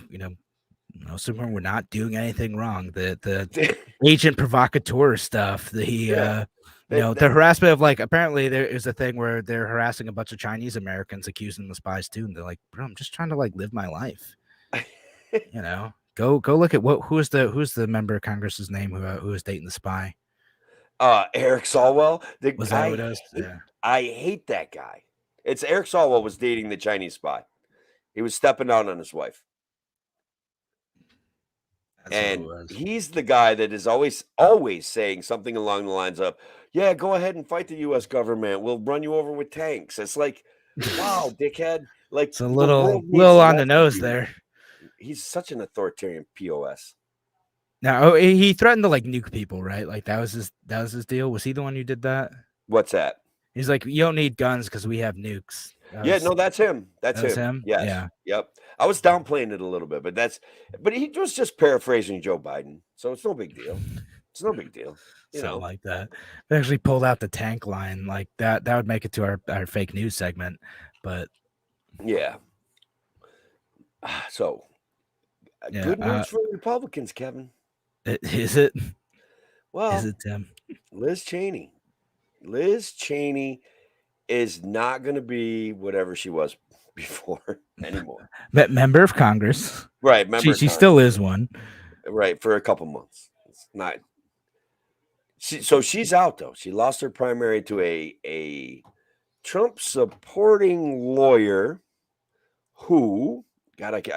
S2: assuming we're not doing anything wrong. The agent provocateur stuff, the harassment of, like, apparently there is a thing where they're harassing a bunch of Chinese Americans, accusing them of spies too, and they're like, bro, I'm just trying to like live my life. Go look at who's the member of Congress's name who was dating the spy.
S3: Eric Swalwell.
S2: Was that what it was? Yeah.
S3: I hate that guy. It's Eric Swalwell was dating the Chinese spy. He was stepping out on his wife. And he's the guy that is always saying something along the lines of, yeah, go ahead and fight the U.S. government. We'll run you over with tanks. It's like, wow, dickhead. Like,
S2: it's a little on the nose there.
S3: He's such an authoritarian POS.
S2: Now, he threatened to like nuke people, right? Like that was his deal. Was he the one who did that?
S3: What's that?
S2: He's like, you don't need guns because we have nukes.
S3: That's him. That's him. Yes.
S2: Yeah.
S3: Yep. I was downplaying it a little bit, but he was just paraphrasing Joe Biden. So it's no big deal. It's no big deal.
S2: Something like that. They actually pulled out the tank line like that. That would make it to our fake news segment. But
S3: yeah. So good news for Republicans, Kevin.
S2: Is it?
S3: Well,
S2: is it Tim?
S3: Liz Cheney. Liz Cheney is not going to be whatever she was before anymore.
S2: Member of Congress.
S3: Right.
S2: She still is one.
S3: Right. For a couple months. It's not. So she's out, though. She lost her primary to a Trump supporting lawyer who, God,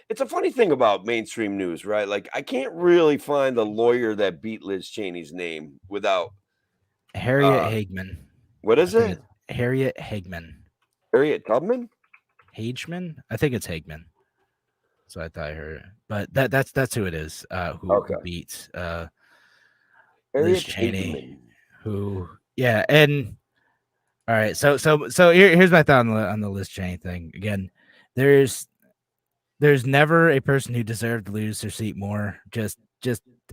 S3: it's a funny thing about mainstream news, right? Like, I can't really find the lawyer that beat Liz Cheney's name without
S2: Harriet Hageman.
S3: What is it?
S2: Harriet Hageman.
S3: Harriet Tubman?
S2: Hageman? I think it's Hageman. So I thought I heard it. But that's who it is. Who beats Liz Cheney. And all right. So here's my thought on the Liz Cheney thing. Again, there's never a person who deserved to lose their seat more. Just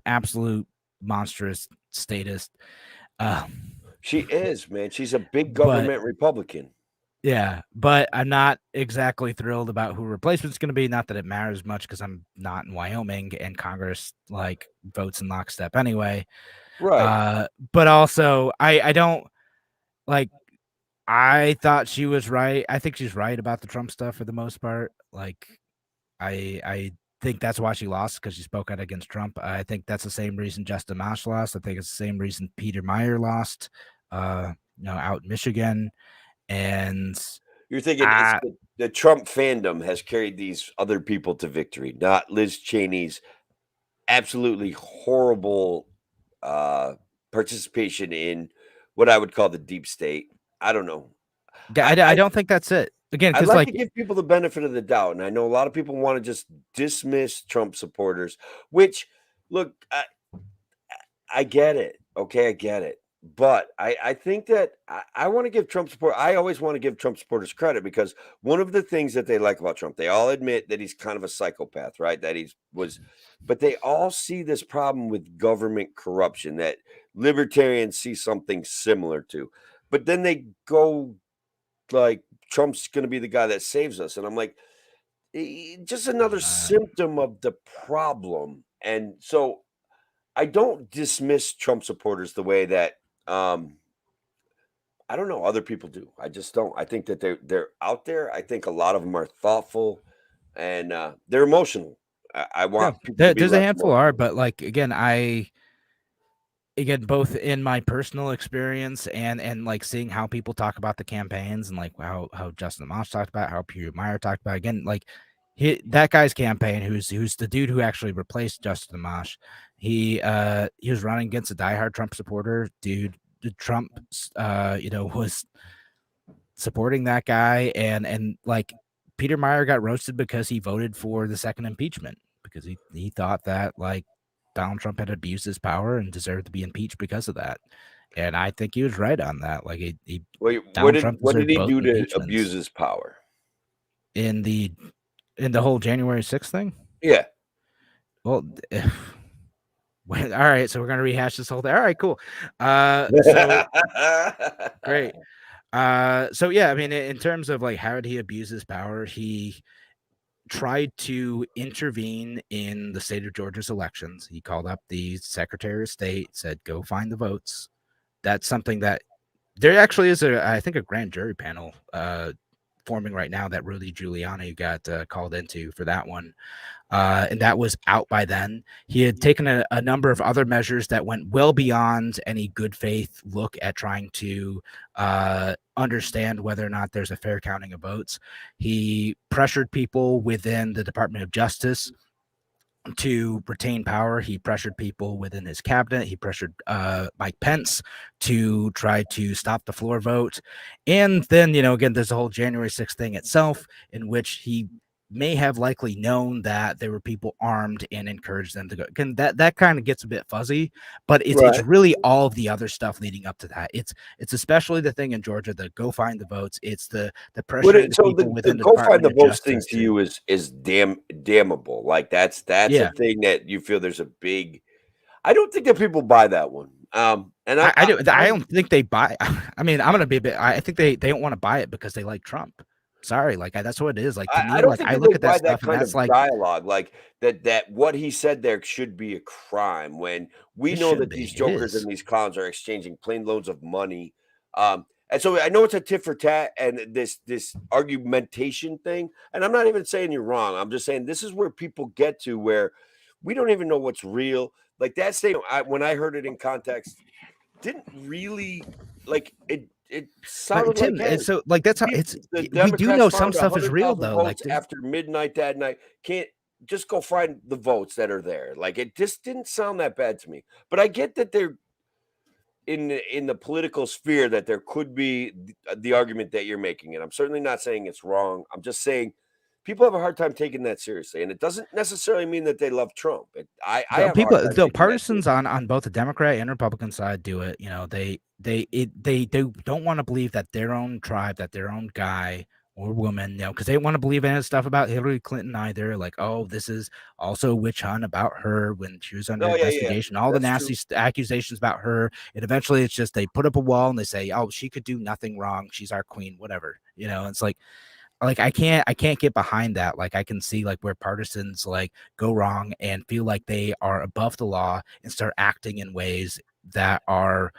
S2: absolute monstrous statist.
S3: She is, man. She's a big government Republican.
S2: Yeah, but I'm not exactly thrilled about who replacement's going to be. Not that it matters much because I'm not in Wyoming and Congress like votes in lockstep anyway.
S3: Right.
S2: But also, I don't like. I thought she was right. I think she's right about the Trump stuff for the most part. Like, I think that's why she lost, because she spoke out against Trump. I think that's the same reason Justin Amash lost. I think it's the same reason Peter Meyer lost. Out in Michigan. And
S3: you're thinking the Trump fandom has carried these other people to victory, not Liz Cheney's absolutely horrible participation in what I would call the deep state. I don't know.
S2: I don't think that's it. Again,
S3: I'd like to give people the benefit of the doubt, and I know a lot of people want to just dismiss Trump supporters. Which, look, I get it. Okay, I get it. But I think that I want to give Trump support. I always want to give Trump supporters credit because one of the things that they like about Trump, they all admit that he's kind of a psychopath, right? That but they all see this problem with government corruption that libertarians see something similar to. But then they go like Trump's going to be the guy that saves us, and I'm like, just another symptom of the problem. And so I don't dismiss Trump supporters the way that I don't know other people do. I just don't. I think that they're out there. I think a lot of them are thoughtful and they're emotional. I want people to be
S2: there's a
S3: less
S2: handful
S3: emotional.
S2: are, but like again, both in my personal experience and like seeing how people talk about the campaigns and like how Justin Amash talked about, how Peter Meyer talked about, again, like that guy's campaign, who's the dude who actually replaced Justin Amash. He was running against a diehard Trump supporter, dude. Trump, was supporting that guy, and like Peter Meyer got roasted because he voted for the second impeachment because he thought that like Donald Trump had abused his power and deserved to be impeached because of that. And I think he was right on that. Like
S3: Wait, what did he do to abuse his power?
S2: In the whole January 6th thing?
S3: Yeah.
S2: Well, all right, so we're gonna rehash this whole thing. All right, cool. So great. So yeah, I mean, in terms of like how did he abuse his power, he tried to intervene in the state of Georgia's elections. He called up the Secretary of State, said, "Go find the votes." That's something that there actually is I think a grand jury panel forming right now that Rudy Giuliani got called into for that one. And that was out by then. He had taken a number of other measures that went well beyond any good faith look at trying to understand whether or not there's a fair counting of votes. He pressured people within the Department of Justice to retain power. He pressured people within his cabinet. He pressured Mike Pence to try to stop the floor vote. And then, again, there's the whole January 6th thing itself, in which he may have likely known that there were people armed and encouraged them to go. Again, that kind of gets a bit fuzzy, but it's really all of the other stuff leading up to that. It's especially the thing in Georgia, the go find the votes. It's the pressure.
S3: So the go find the votes thing to you is damnable. Like that's a thing that you feel there's a big. I don't think that people buy that one. And
S2: I don't think they buy. I mean, I'm gonna be a bit. I think they don't want to buy it because they like Trump. Sorry, like that's what it is. Like to me, I look at that stuff and that's like
S3: dialogue, like that what he said there should be a crime when we know that these jokers and these clowns are exchanging plain loads of money. And so I know it's a tit for tat and this argumentation thing. And I'm not even saying you're wrong. I'm just saying this is where people get to where we don't even know what's real. Like that statement, when I heard it in context, didn't really like it. It sounded
S2: Tim,
S3: like
S2: so like that's how it's. We do know some stuff is real though. Like
S3: after midnight that night, can't just go find the votes that are there. Like it just didn't sound that bad to me. But I get that they're in the political sphere that there could be the argument that you're making, and I'm certainly not saying it's wrong. I'm just saying people have a hard time taking that seriously, and it doesn't necessarily mean that they love Trump.
S2: Partisans on both the Democrat and Republican side do it. They don't want to believe that their own tribe, that their own guy or woman, because they want to believe in stuff about Hillary Clinton either. Like, oh, this is also a witch hunt about her when she was under investigation. All the nasty accusations about her, and eventually it's just they put up a wall and they say, oh, she could do nothing wrong. She's our queen, whatever. It's like I can't get behind that. Like I can see like where partisans like go wrong and feel like they are above the law and start acting in ways that are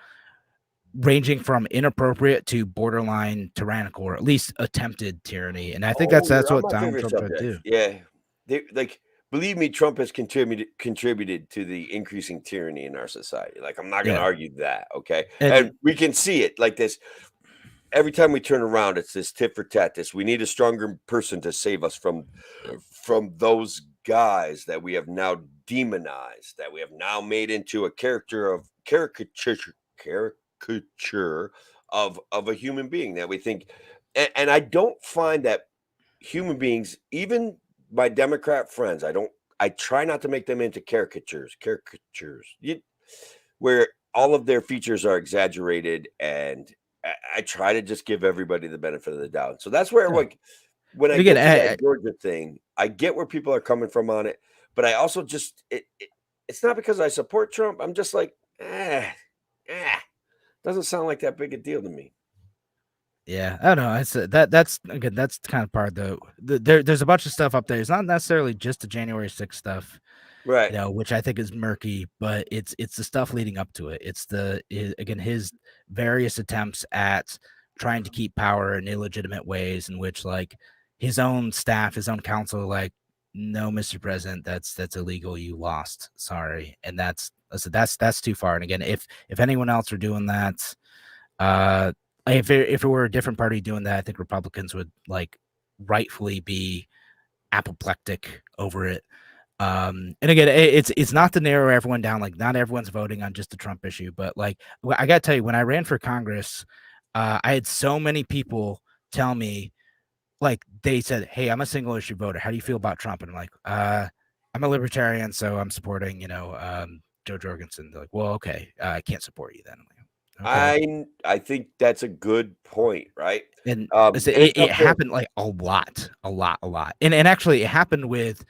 S2: ranging from inappropriate to borderline tyrannical, or at least attempted tyranny. And I think that's what Donald Trump tried to do.
S3: Yeah, believe me, Trump has contributed to the increasing tyranny in our society. Like I'm not going to argue that. Okay, and we can see it like this. Every time we turn around, it's this tit for tat. We need a stronger person to save us from those guys that we have now demonized, that we have now made into a caricature of a human being that we think. And I don't find that human beings, even my Democrat friends, I try not to make them into caricatures. where all of their features are exaggerated, and I try to just give everybody the benefit of the doubt. So that's where, like, when I get to that Georgia thing, I get where people are coming from on it, but I also just it's not because I support Trump. I'm just like, doesn't sound like that big a deal to me.
S2: Yeah, I don't know. That's again, that's kind of part of there's a bunch of stuff up there. It's not necessarily just the January 6th stuff,
S3: right?
S2: You know, which I think is murky, but it's the stuff leading up to it. It's his various attempts at trying to keep power in illegitimate ways, in which like his own staff, his own counsel, like, no, Mr. President, that's illegal. You lost. Sorry, and that's too far. And again, if anyone else are doing that, if it were a different party doing that, I think Republicans would like rightfully be apoplectic over it. And again, it's not to narrow everyone down. Like, not everyone's voting on just the Trump issue, but like, I gotta tell you, when I ran for Congress, I had so many people tell me, like, they said, "Hey, I'm a single issue voter. How do you feel about Trump?" And I'm like, I'm a libertarian, so I'm supporting, Jo Jorgensen. They're like, "Well, okay, I can't support you then." I'm like,
S3: okay. I think that's a good point, right?
S2: And it happened like a lot. And actually, it happened with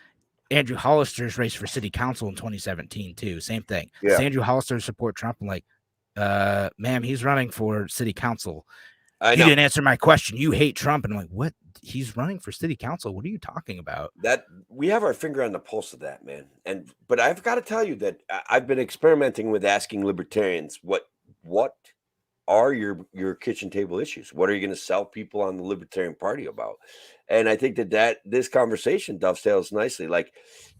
S2: Andrew Hollister's race for city council in 2017 too. Same thing.
S3: Yeah.
S2: Does Andrew Hollister support Trump? I'm like, ma'am, he's running for city council. You didn't answer my question. You hate Trump. And I'm like, what? He's running for city council. What are you talking about?
S3: That we have our finger on the pulse of that, man. But I've got to tell you that I've been experimenting with asking libertarians what are your kitchen table issues? What are you going to sell people on the Libertarian Party about? And I think that this conversation dovetails nicely. Like,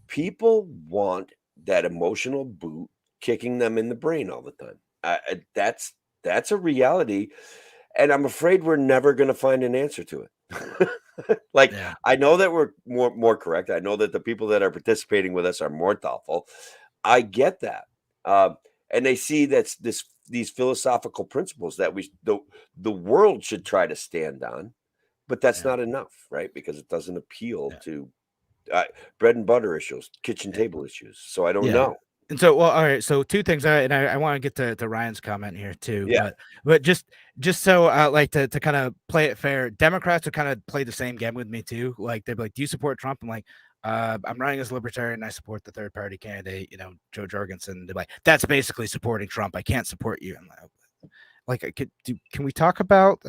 S3: people want that emotional boot kicking them in the brain all the time. That's a reality, and I'm afraid we're never going to find an answer to it. I know that we're more correct. I know that the people that are participating with us are more thoughtful. I get that, and they see that's these philosophical principles that the world should try to stand on, but that's not enough, right? Because it doesn't appeal to bread and butter issues, kitchen table issues. So I don't know.
S2: And so, well, all right. So two things, and I want to get to Ryan's comment here too.
S3: Yeah.
S2: But just so like to kind of play it fair, Democrats would kind of play the same game with me too. Like, they'd be like, "Do you support Trump?" I'm like, I'm running as a libertarian. I support the third party candidate, Jo Jorgensen. They're like, "That's basically supporting Trump. I can't support you." I'm like, can we talk about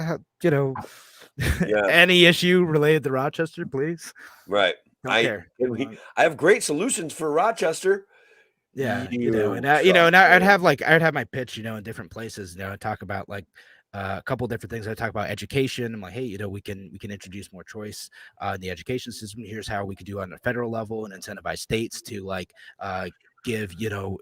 S2: any issue related to Rochester, please?
S3: Right. I have great solutions for Rochester.
S2: Yeah, I'd have my pitch, in different places. I'd talk about like a couple of different things. I talk about education. I'm like, hey, we can introduce more choice in the education system. Here's how we could do it on a federal level and incentivize states to like give your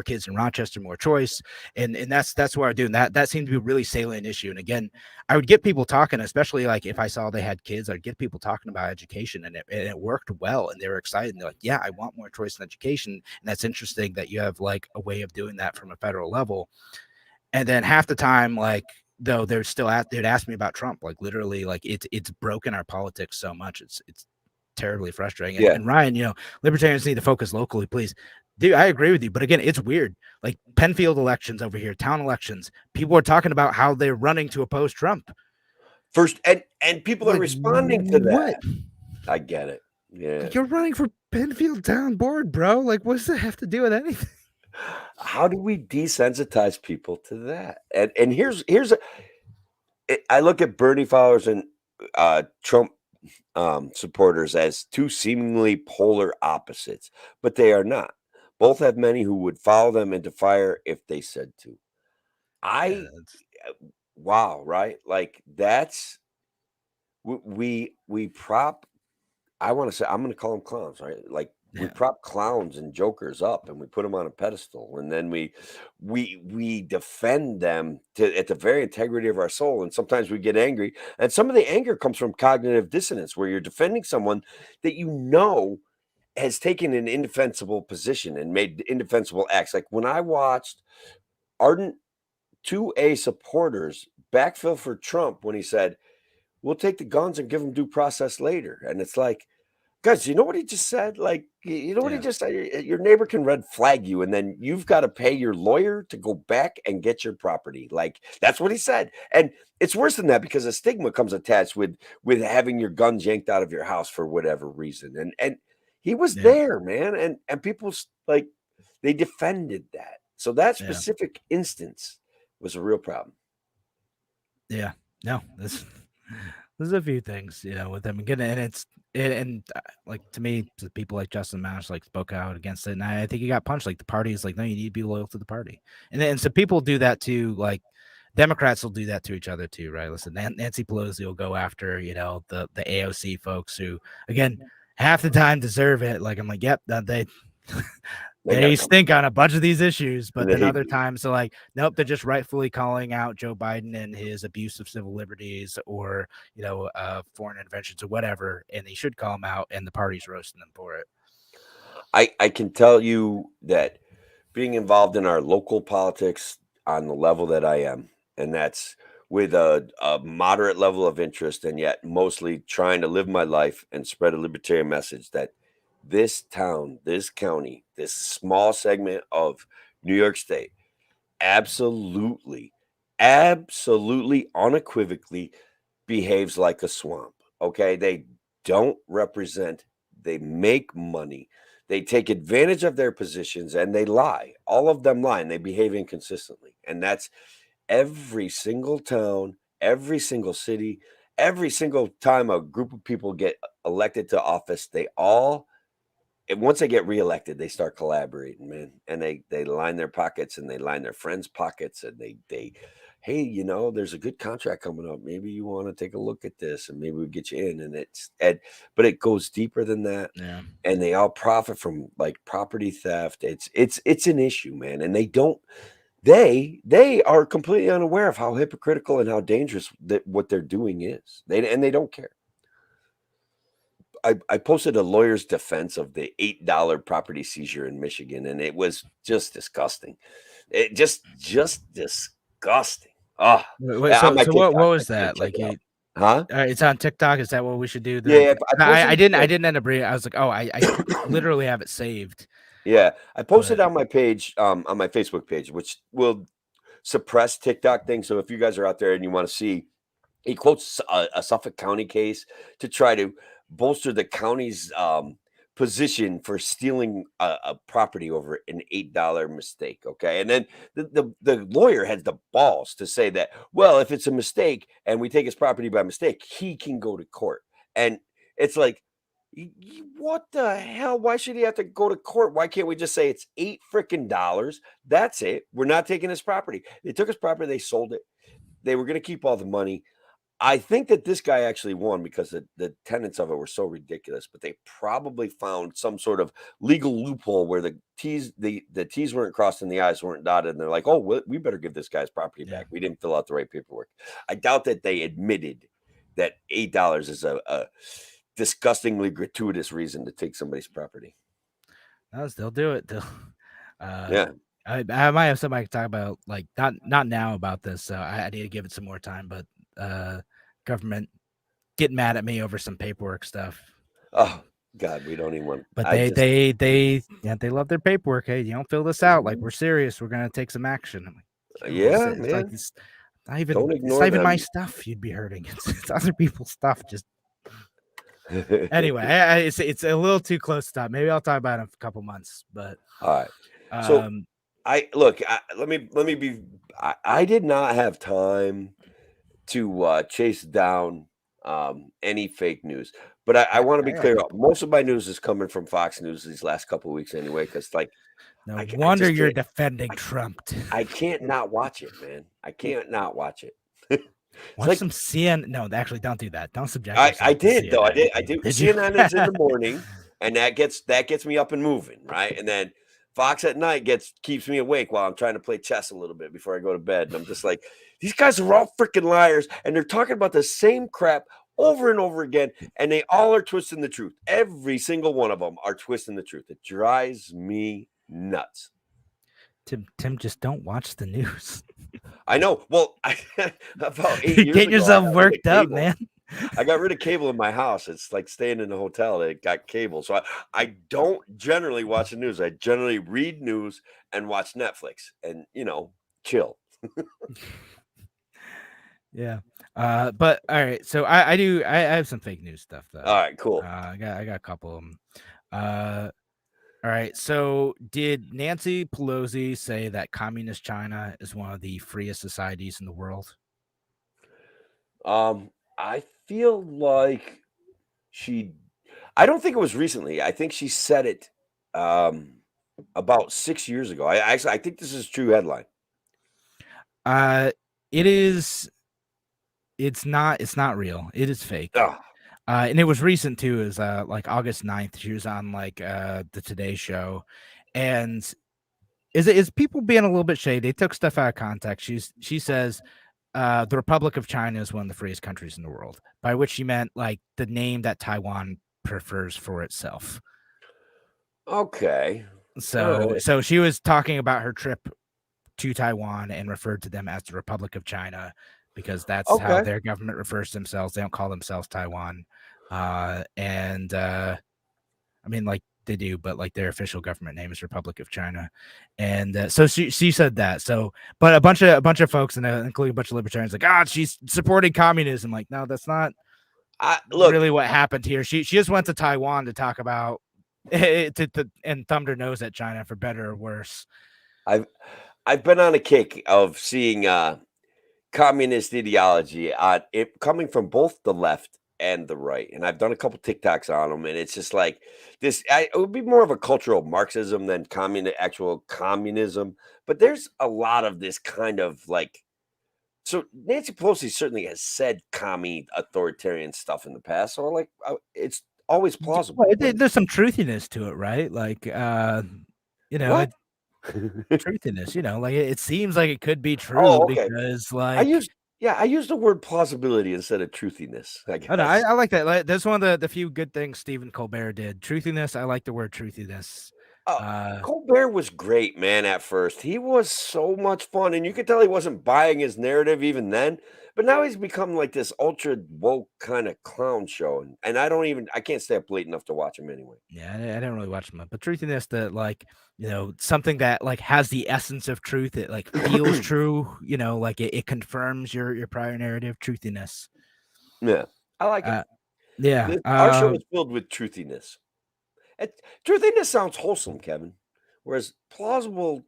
S2: kids in Rochester more choice, and that's what I do. And that seemed to be a really salient issue. And again, I would get people talking, especially like if I saw they had kids, I'd get people talking about education, and it worked well, and they were excited. And they're like, yeah, I want more choice in education, and that's interesting that you have like a way of doing that from a federal level. And then half the time, like, though, they're still they'd ask me about Trump, like literally, like it's broken our politics so much. It's terribly frustrating. And Ryan, libertarians need to focus locally, please. Dude, I agree with you, but again, it's weird. Like Penfield elections over here, town elections, people are talking about how they're running to oppose Trump
S3: first, and people are responding to that. What? I get it. Yeah,
S2: you're running for Penfield town board, bro. Like, what does that have to do with anything?
S3: How do we desensitize people to that? And I look at Bernie followers and Trump supporters as two seemingly polar opposites, but they are not. Both have many who would follow them into fire if they said to. Wow, right? Like, that's we prop. I want to say, I'm going to call them clowns, right? Like, we prop clowns and jokers up, and we put them on a pedestal, and then we defend them at the very integrity of our soul. And sometimes we get angry, and some of the anger comes from cognitive dissonance, where you're defending someone that has taken an indefensible position and made indefensible acts. Like when I watched ardent 2A supporters backfill for Trump when he said, "We'll take the guns and give them due process later," and it's like, Guys, you know what he just said? Like, you know what he just said? Your neighbor can red flag you, and then you've got to pay your lawyer to go back and get your property. Like, that's what he said. And it's worse than that because a stigma comes attached with having your guns yanked out of your house for whatever reason. And he was there, man. And people like they defended that. So that specific instance was a real problem.
S2: Yeah. No, there's a few things, with them again, and like to me, people like Justin Amash like spoke out against it, and I think he got punched. Like the party is like, no, you need to be loyal to the party, and so people do that too. Like Democrats will do that to each other too, right? Listen, Nancy Pelosi will go after the AOC folks who, again, half the time deserve it. Like I'm like, yep, they stink on a bunch of these issues, but then other times they're like, nope, they're just rightfully calling out Joe Biden and his abuse of civil liberties or, foreign interventions or whatever. And they should call them out, and the party's roasting them for it.
S3: I can tell you that being involved in our local politics on the level that I am, and that's with a moderate level of interest, and yet mostly trying to live my life and spread a libertarian message that this town, this county, this small segment of New York State absolutely unequivocally behaves like a swamp. Okay. They don't represent, they make money, they take advantage of their positions, and they lie. All of them lie, and they behave inconsistently. And that's every single town, every single city, every single time a group of people get elected to office, they all, once they get reelected, they start collaborating, man. And they line their pockets, and they line their friends' pockets, and they hey, there's a good contract coming up. Maybe you want to take a look at this, and maybe we'll get you in. And but it goes deeper than that.
S2: Yeah.
S3: And they all profit from like property theft. It's an issue, man. And they are completely unaware of how hypocritical and how dangerous that what they're doing is. They don't care. I posted a lawyer's defense of the $8 property seizure in Michigan, and it was just disgusting. It just disgusting. Oh,
S2: wait, so what was that? Like, it's on TikTok. Is that what we should do?
S3: Yeah,
S2: I didn't end up reading. I was like, oh, I literally have it saved.
S3: Yeah, I posted on my page, on my Facebook page, which will suppress TikTok things. So if you guys are out there and you want to see, he quotes a Suffolk County case to try to bolster the county's position for stealing a property over an $8 mistake. Okay. And then the lawyer has the balls to say that, well, if it's a mistake and we take his property by mistake, he can go to court. And it's like, what the hell? Why should he have to go to court? Why can't we just say it's $8 freaking? That's it. We're not taking his property. They took his property. They sold it. They were going to keep all the money. I think that this guy actually won because the tenets of it were so ridiculous, but they probably found some sort of legal loophole where the T's weren't crossed and the I's weren't dotted. And they're like, oh, we better give this guy's property back. We didn't fill out the right paperwork. I doubt that they admitted that $8 is a disgustingly gratuitous reason to take somebody's property.
S2: No, they'll do it.
S3: Yeah.
S2: I might have somebody to talk about, like not now about this. So I need to give it some more time, but government getting mad at me over some paperwork stuff.
S3: Oh God, we don't even want.
S2: But they love their paperwork. Hey, you don't fill this out. Like, we're serious. We're gonna take some action. I'm like,
S3: yeah,
S2: it's
S3: man.
S2: like it's not even my stuff. You'd be hurting. It's other people's stuff. Just anyway, it's a little too close to time. Maybe I'll talk about it in a couple months. But
S3: all right. So let me be. I did not have time to chase down any fake news, but I want to be clear. Most of my news is coming from Fox News these last couple of weeks anyway, because like,
S2: no wonder you're defending Trump.
S3: I can't not watch it, man. I can't not watch it.
S2: Watch some CNN. No, actually, don't do that. Don't subject.
S3: I did though. I did. CNN is in the morning, and that gets me up and moving, right? And then Fox at night keeps me awake while I'm trying to play chess a little bit before I go to bed. And I'm just like, these guys are all freaking liars, and they're talking about the same crap over and over again, and they all are twisting the truth. Every single one of them are twisting the truth. It drives me nuts.
S2: Tim, just don't watch the news.
S3: I know. Well, about 8
S2: You're
S3: years
S2: getting
S3: ago,
S2: yourself worked up, man.
S3: I got rid of cable in my house. It's like staying in a hotel. It got cable. So I don't generally watch the news. I generally read news and watch Netflix and, chill.
S2: Yeah. But all right. So I have some fake news stuff though.
S3: All right, cool.
S2: I got a couple of them. All right. So did Nancy Pelosi say that communist China is one of the freest societies in the world?
S3: I feel like I don't think it was recently. I think she said it about 6 years ago. I think this is a true headline.
S2: It is. It's not real. It is fake.
S3: Oh.
S2: And it was recent too. Is like August 9th. She was on like the Today Show, and is people being a little bit shady? They took stuff out of context. She says the Republic of China is one of the freest countries in the world, by which she meant like the name that Taiwan prefers for itself.
S3: Okay.
S2: So she was talking about her trip to Taiwan and referred to them as the Republic of China because that's how their government refers to themselves. They don't call themselves Taiwan. I mean, like they do, but like their official government name is Republic of China. And so she said that. So, but a bunch of folks, including a bunch of libertarians, like, she's supporting communism. Like, no, that's not really what happened here. She just went to Taiwan to talk about it and thumbed her nose at China for better or worse.
S3: I've been on a kick of seeing communist ideology it coming from both the left and the right, and I've done a couple TikToks on them, and it's just like this. It would be more of a cultural Marxism than actual communism, but there's a lot of this kind of like. So Nancy Pelosi certainly has said commie authoritarian stuff in the past, so like it's always plausible.
S2: There's some truthiness to it, right? Like truthiness, like it seems like it could be true because like
S3: I used the word plausibility instead of truthiness. I guess.
S2: I like that. Like, that's one of the few good things Stephen Colbert did. Truthiness. I like the word truthiness.
S3: Colbert was great, man. At first, he was so much fun, and you could tell he wasn't buying his narrative even then. But now he's become like this ultra woke kind of clown show, and I can't stay up late enough to watch him anyway.
S2: Yeah, I didn't really watch him, but truthiness, that like something that like has the essence of truth. It like feels true. Like it confirms your prior narrative. Truthiness.
S3: Yeah, I like it.
S2: Yeah,
S3: our show is filled with truthiness. Truthiness sounds wholesome, Kevin, whereas plausible,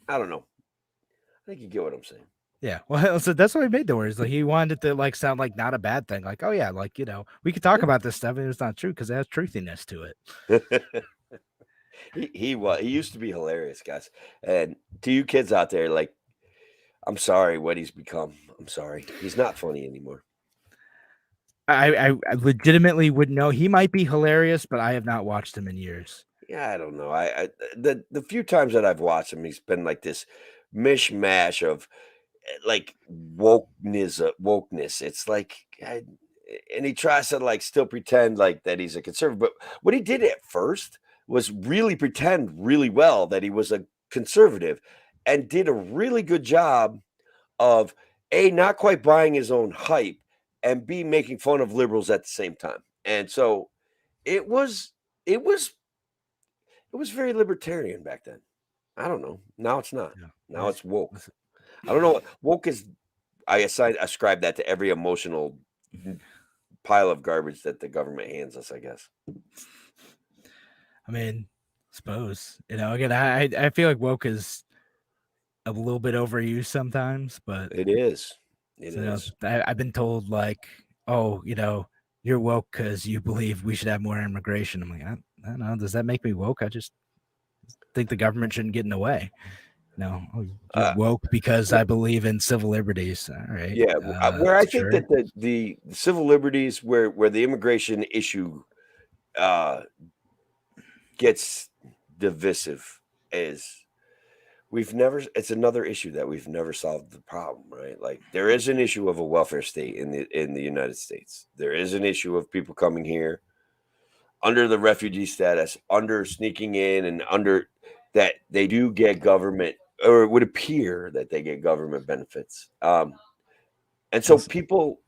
S3: I don't know. I think you get what I'm saying.
S2: Yeah, well, so that's why he made the words. Like he wanted it to like sound like not a bad thing. Like, oh yeah, like we could talk about this stuff, and it's not true because it has truthiness to it.
S3: He used to be hilarious, guys. And to you kids out there, like, I'm sorry what he's become. I'm sorry, he's not funny anymore.
S2: I legitimately would know. He might be hilarious, but I have not watched him in years.
S3: Yeah, I don't know. The few times that I've watched him, he's been like this mishmash of like wokeness. It's like, and he tries to like still pretend like that he's a conservative. But what he did at first was really pretend really well that he was a conservative, and did a really good job of not quite buying his own hype, and B, making fun of liberals at the same time. And so it was very libertarian back then. I don't know. Now it's not. Yeah. Now it's woke. I don't know. Woke is, I ascribe that to every emotional pile of garbage that the government hands us, I guess.
S2: I mean, suppose, again, I feel like woke is a little bit overused sometimes, but
S3: it is. It is.
S2: I've been told like, oh, you're woke because you believe we should have more immigration. I'm like, I don't know. Does that make me woke? I just think the government shouldn't get in the way. No, you're woke because I believe in civil liberties. All right.
S3: Yeah, where I think that the civil liberties, where the immigration issue gets divisive, is it's another issue that we've never solved the problem, right? Like there is an issue of a welfare state in the United States. There is an issue of people coming here under the refugee status, under sneaking in, and under that they do get government, or it would appear that they get government benefits. And so people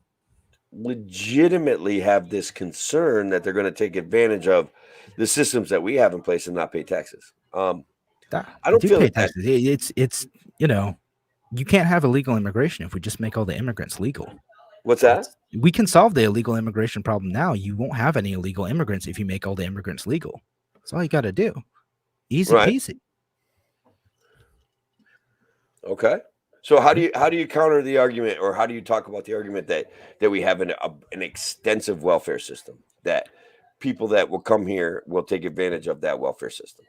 S3: legitimately have this concern that they're going to take advantage of the systems that we have in place and not pay taxes. I don't feel
S2: pay taxes. It's you can't have illegal immigration if we just make all the immigrants legal.
S3: What's that?
S2: We can solve the illegal immigration problem now. You won't have any illegal immigrants if you make all the immigrants legal. That's all you got to do. Easy peasy.
S3: Okay. So how do you counter the argument, or how do you talk about the argument that we have an extensive welfare system, that people that will come here will take advantage of that welfare system?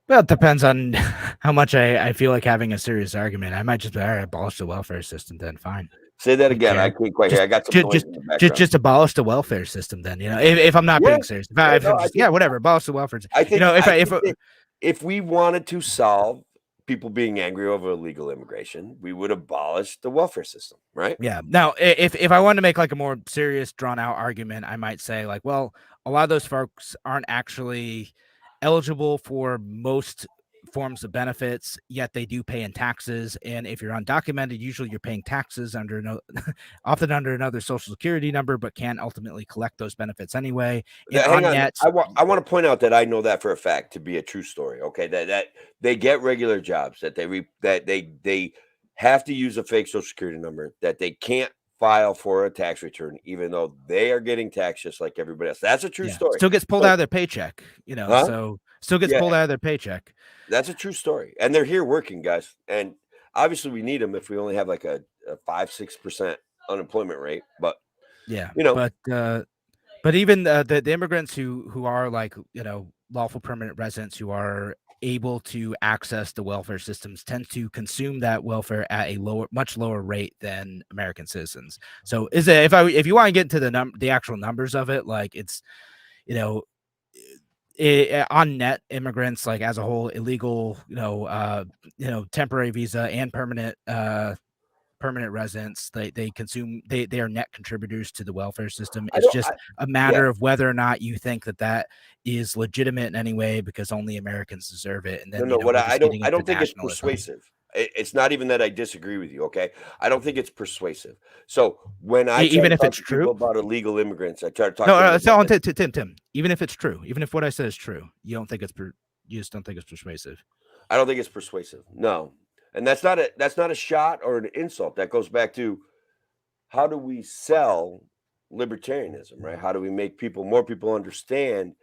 S2: Well, it depends on how much I feel like having a serious argument. I might just be, all right, abolish the welfare system, then fine.
S3: Say that again. I can't quite hear. I got some noise in the background.
S2: Just abolish the welfare system, then. If I'm not being serious, whatever. Abolish the welfare system.
S3: I think if we wanted to solve people being angry over illegal immigration, we would abolish the welfare system, right?
S2: Yeah. Now, if I wanted to make like a more serious, drawn out argument, I might say like, well, a lot of those folks aren't actually eligible for most forms of benefits, yet they do pay in taxes. And if you're undocumented, usually you're paying taxes often under another social security number, but can't ultimately collect those benefits anyway.
S3: Hang on. I want to point out that I know that for a fact to be a true story. Okay, that they get regular jobs, that they have to use a fake social security number, that they can't file for a tax return, even though they are getting taxed just like everybody else. That's a true story.
S2: Still gets pulled out of their paycheck, so still gets pulled out of their paycheck.
S3: That's a true story. And they're here working, guys. And obviously we need them if we only have like a 5-6% unemployment rate. But
S2: but even the immigrants who are like, lawful permanent residents who are able to access the welfare systems tend to consume that welfare at a much lower rate than American citizens. So if you want to get into the actual numbers of it, like it's, on net, immigrants, like as a whole, illegal, temporary visa and permanent residents, they consume, they are net contributors to the welfare system. It's just a matter of whether or not you think that is legitimate in any way, because only Americans deserve it. And then
S3: I don't think it's persuasive. It's not even that I disagree with you. Okay, I don't think it's persuasive. So when I
S2: even if it's true
S3: about illegal immigrants, I try to talk.
S2: Tim. Even if it's true, even if what I said is true, you don't think you just don't think it's persuasive.
S3: I don't think it's persuasive. No. And that's not a shot or an insult. That goes back to, how do we sell libertarianism, right? How do we make more people understand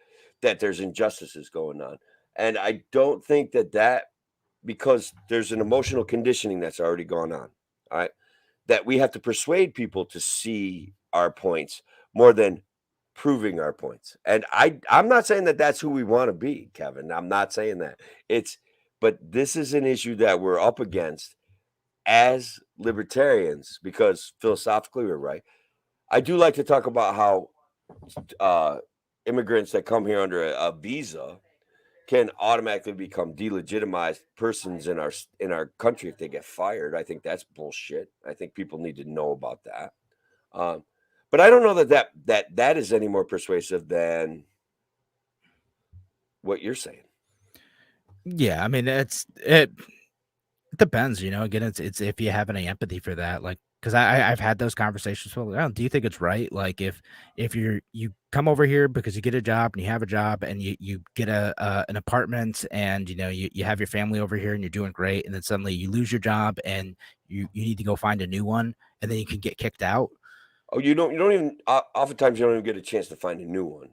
S3: that there's injustices going on? And I don't think that because there's an emotional conditioning that's already gone on, all right, that we have to persuade people to see our points more than proving our points. And I'm not saying that that's who we want to be, Kevin. I'm not saying that. But this is an issue that we're up against as libertarians, because philosophically we're right. I do like to talk about how immigrants that come here under a visa can automatically become delegitimized persons in our country if they get fired. I think that's bullshit. I think people need to know about that. But I don't know that is any more persuasive than what you're saying.
S2: Yeah, I mean, it depends, again, it's if you have any empathy for that, like, because I've had those conversations. Well, do you think it's right? Like if you come over here because you get a job and you have a job and you get an apartment and you have your family over here and you're doing great, and then suddenly you lose your job and you need to go find a new one, and then you can get kicked out.
S3: Oh, you don't even. Oftentimes, you don't even get a chance to find a new one.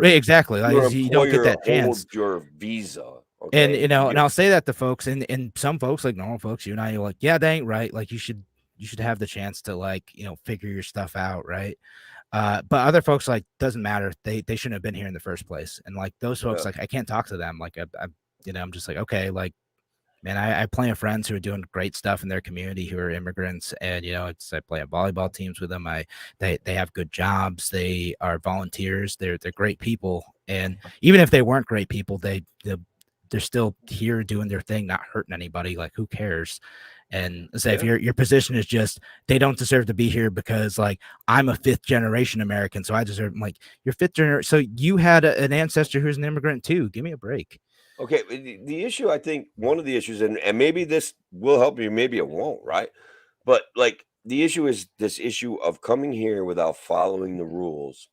S2: Exactly. Like, you don't get that chance.
S3: Your visa. Okay.
S2: And and I'll say that to folks, and some folks, like normal folks, you and I, are like, yeah, that ain't right. Like you should have the chance to, like, figure your stuff out, right? But other folks, like, doesn't matter. They shouldn't have been here in the first place. And like those folks, like, I can't talk to them. Like I'm just like, okay, like, man, I have plenty of friends who are doing great stuff in their community who are immigrants, and I play on volleyball teams with them. They have good jobs. They are volunteers. They're great people, and even if they weren't great people, they're still here doing their thing, not hurting anybody. Like, who cares? And say if your position is just they don't deserve to be here because, like, I'm a 5th generation American, so I deserve. I'm like, you're 5th generation, so you had an ancestor who's an immigrant too. Give me a break.
S3: Okay, the issue, I think one of the issues, and maybe this will help you, maybe it won't, right? But like the issue is this issue of coming here without following the rules,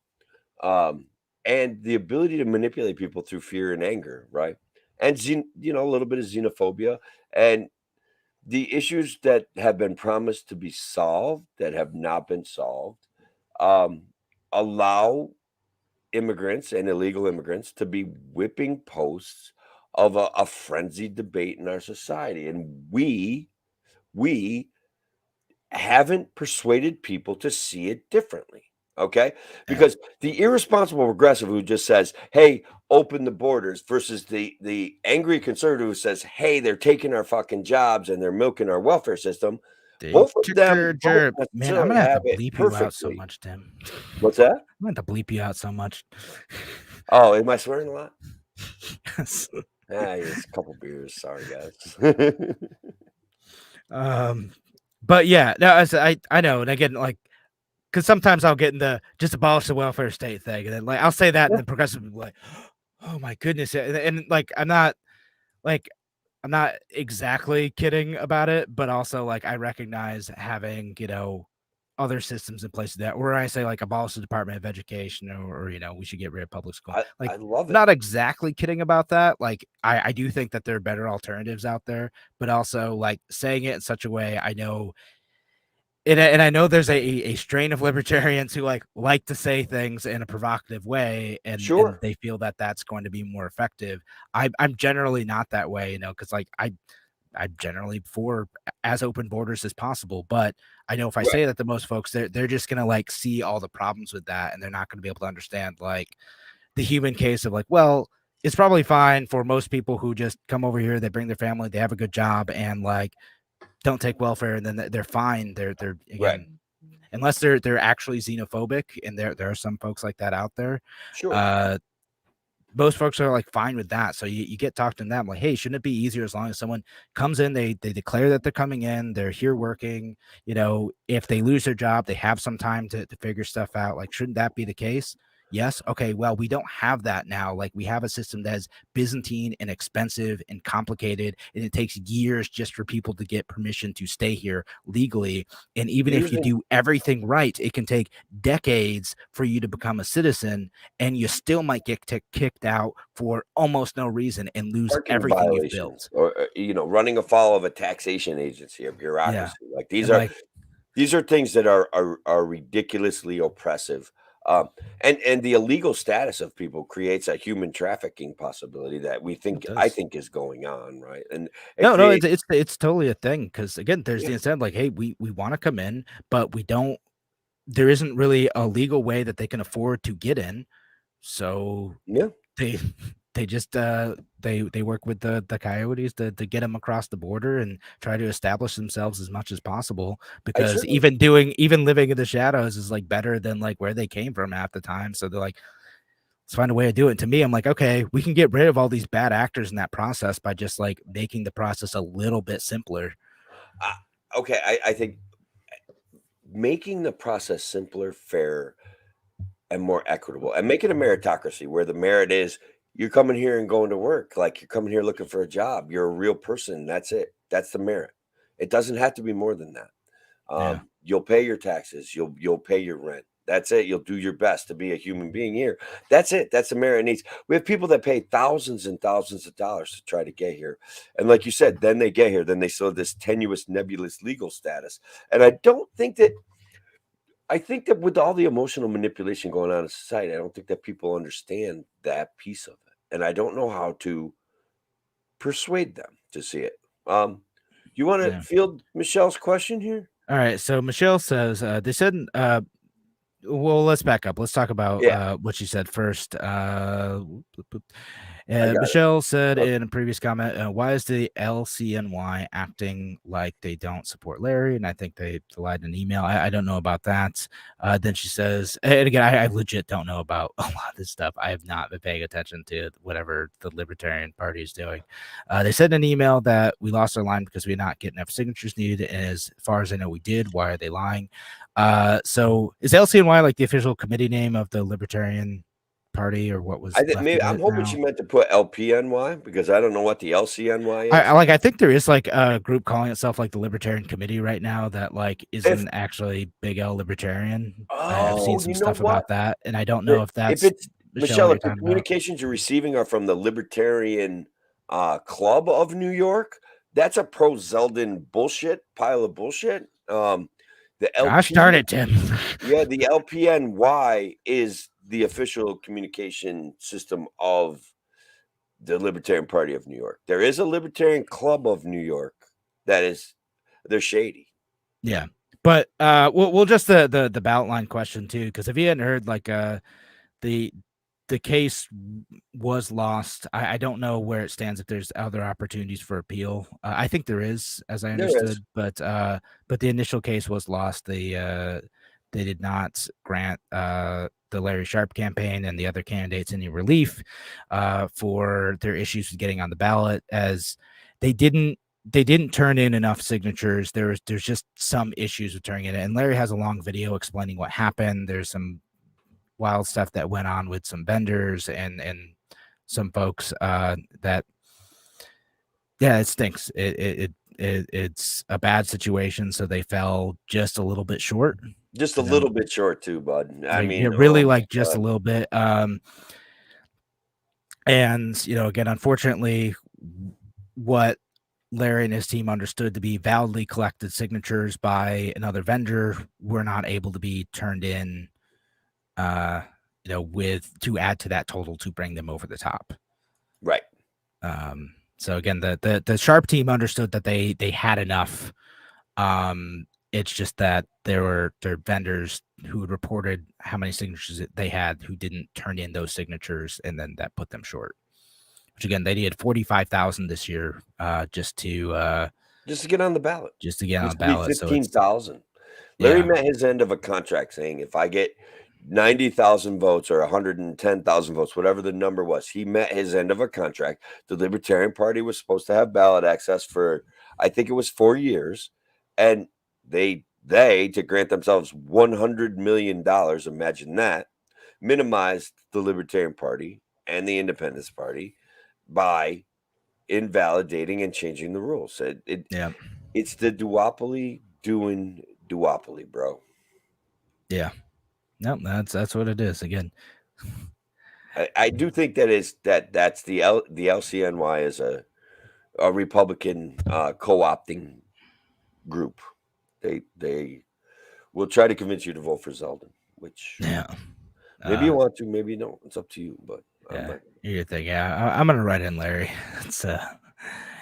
S3: and the ability to manipulate people through fear and anger, right? And a little bit of xenophobia, and the issues that have been promised to be solved that have not been solved, allow immigrants and illegal immigrants to be whipping posts of a frenzied debate in our society, and we haven't persuaded people to see it differently. Okay, because the irresponsible progressive who just says, "Hey, open the borders," versus the angry conservative who says, "Hey, they're taking our fucking jobs and they're milking our welfare system." Both of them don't
S2: man, I'm
S3: necessarily
S2: gonna have
S3: have
S2: to
S3: it
S2: bleep you out so
S3: perfectly.
S2: much, Tim.
S3: What's that?
S2: I'm gonna have to bleep you out so much.
S3: Oh, am I swearing a lot?
S2: Yes.
S3: It's a couple beers. Sorry, guys.
S2: But yeah, no, I know, and again, like, because sometimes I'll get in the just abolish the welfare state thing, and then like I'll say that, and the progressive will be like, "Oh my goodness," and like I'm not exactly kidding about it, but also like I recognize having other systems in place of that. Where I say like abolish the Department of Education, or we should get rid of public school. Like
S3: I love it.
S2: Not exactly kidding about that. Like I do think that there are better alternatives out there, but also like saying it in such a way I know. And I know there's a strain of libertarians who like to say things in a provocative way, and they feel that that's going to be more effective. I'm generally not that way, because like I'm generally for as open borders as possible. But I know if I say that to most folks, they're just gonna like see all the problems with that, and they're not gonna be able to understand like the human case of like, well, it's probably fine for most people who just come over here, they bring their family, they have a good job, and like don't take welfare, and then they're fine. They're again, unless they're actually xenophobic, and there are some folks like that out there.
S3: Sure.
S2: Most folks are like fine with that. So you get talked to them like, hey, shouldn't it be easier as long as someone comes in, they declare that they're coming in, they're here working, if they lose their job, they have some time to figure stuff out. Like, shouldn't that be the case? Yes. Okay. Well, we don't have that now. Like, we have a system that is Byzantine and expensive and complicated, and it takes years just for people to get permission to stay here legally. And even if you do everything right, it can take decades for you to become a citizen, and you still might get kicked out for almost no reason and lose everything you've built.
S3: Or running afoul of a taxation agency, a bureaucracy. Yeah. Like these are things that are ridiculously oppressive. And the illegal status of people creates a human trafficking possibility that I think is going on, right? And
S2: it's totally a thing, because again, there's the incentive like, hey, we want to come in, but there isn't really a legal way that they can afford to get in, so they just they work with the coyotes to get them across the border and try to establish themselves as much as possible, because even living in the shadows is like better than like where they came from half the time. So they're like, let's find a way to do it. And to me, I'm like, okay, we can get rid of all these bad actors in that process by just like making the process a little bit simpler.
S3: Okay, I think making the process simpler, fair, and more equitable, and make it a meritocracy where the merit is you're coming here and going to work. Like, you're coming here looking for a job. You're a real person. That's it. That's the merit. It doesn't have to be more than that. You'll pay your taxes. You'll pay your rent. That's it. You'll do your best to be a human being here. That's it. That's the merit it needs. We have people that pay thousands and thousands of dollars to try to get here. And like you said, then they get here. Then they still have this tenuous, nebulous legal status. And I think that with all the emotional manipulation going on in society, I don't think that people understand that piece of it. And I don't know how to persuade them to see it. You want to field Michelle's question here?
S2: All right. So Michelle says, they said, well, let's back up. Let's talk about what she said first. Michelle said in a previous comment, why is the LCNY acting like they don't support Larry? And I think they lied in an email. I don't know about that. Then she says, and again, I legit don't know about a lot of this stuff. I have not been paying attention to whatever the Libertarian Party is doing. They said in an email that we lost our line because we did not get enough signatures needed. And as far as I know, we did. Why are they lying? So is LCNY like the official committee name of the Libertarian Party, or what was
S3: I think
S2: left
S3: maybe
S2: of
S3: I'm
S2: it
S3: hoping
S2: now.
S3: she meant to put LPNY because I don't know what the LCNY is.
S2: I think there is like a group calling itself like the Libertarian Committee right now that like isn't actually Big L Libertarian. I've seen some stuff about that, and I don't know if that's
S3: it's
S2: Michelle,
S3: if the communications you're receiving are from the Libertarian Club of New York, that's a pro Zeldin bullshit pile of bullshit. The
S2: Gosh darn it, Tim.
S3: Yeah, the LPNY is the official communication system of the Libertarian Party of New York. There is a Libertarian Club of New York they're shady.
S2: Yeah, but we'll just the ballot line question too, because if you hadn't heard, like the case was lost. I don't know where it stands, if there's other opportunities for appeal. I think there is, as I understood, but the initial case was lost. They did not grant the Larry Sharpe campaign and the other candidates any relief for their issues with getting on the ballot, as they didn't turn in enough signatures. There's just some issues with turning it in. And Larry has a long video explaining what happened. There's some wild stuff that went on with some vendors and some folks that, yeah, it stinks. It's a bad situation. So they fell just a little bit short.
S3: Just a little bit short too, bud. I mean,
S2: really, like just a little bit. And again, unfortunately, what Larry and his team understood to be validly collected signatures by another vendor were not able to be turned in, to add to that total to bring them over the top.
S3: Right.
S2: So again, the Sharpe team understood that they had enough. It's just that there were vendors who had reported how many signatures they had who didn't turn in those signatures, and then that put them short. Which again, they needed 45,000 this year just to
S3: get on the ballot.
S2: Just to get on the ballot.
S3: 15,000. Larry met his end of a contract saying, if I get 90,000 votes or 110,000 votes, whatever the number was, he met his end of a contract. The Libertarian Party was supposed to have ballot access for, I think it was 4 years, and they to grant themselves $100 million, imagine that, minimized the Libertarian Party and the Independence Party by invalidating and changing the rules. It's the duopoly doing duopoly, bro.
S2: Yeah. No, that's what it is. Again,
S3: I do think that's the LCNY is a Republican co-opting group. They will try to convince you to vote for Zeldin, which maybe you want to, maybe you don't. It's up to you. But
S2: your thing. Yeah, I'm gonna write in Larry. It's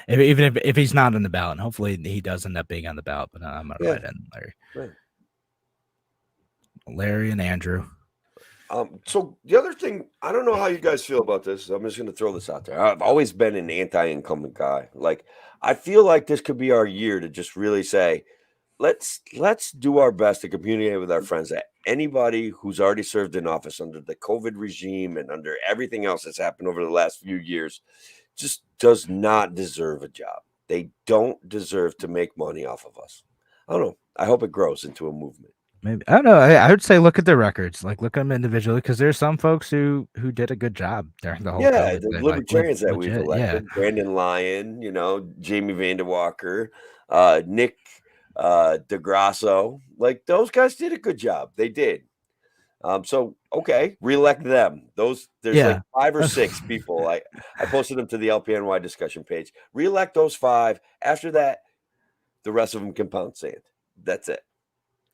S2: even if he's not on the ballot, and hopefully he does end up being on the ballot. But I'm gonna write in Larry. Right. Larry and Andrew.
S3: So the other thing, I don't know how you guys feel about this. I'm just going to throw this out there. I've always been an anti-incumbent guy. Like, I feel like this could be our year to just really say, let's do our best to communicate with our friends that anybody who's already served in office under the COVID regime and under everything else that's happened over the last few years just does not deserve a job. They don't deserve to make money off of us. I don't know. I hope it grows into a movement.
S2: Maybe, I don't know. I would say look at their records, like look at them individually, because there's some folks who did a good job during the whole.
S3: Yeah, the Libertarians that we've elected, Brandon Lyon, Jamie Vanderwalker, Nick DeGrasso, like those guys did a good job. They did. So okay, reelect them. There's like 5 or 6 people. I posted them to the LPNY discussion page. Reelect those 5. After that, the rest of them can pound sand. That's it.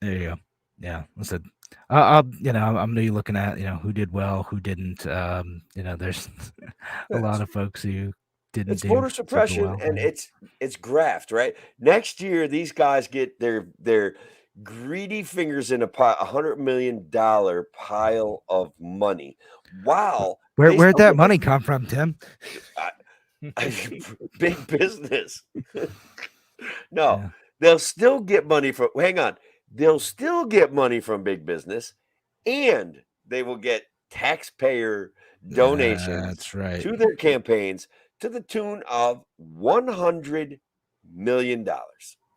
S2: There you go. Yeah, listen, I'm gonna be looking at who did well, who didn't. There's a lot of folks who didn't.
S3: It's voter suppression, well, and it's graft, right? Next year, these guys get their greedy fingers in a $100 million pile of money. Wow,
S2: where'd that money come from, Tim?
S3: Big business. No, they'll still get money from. Hang on. They'll still get money from big business, and they will get taxpayer donations to their campaigns to the tune of $100 million.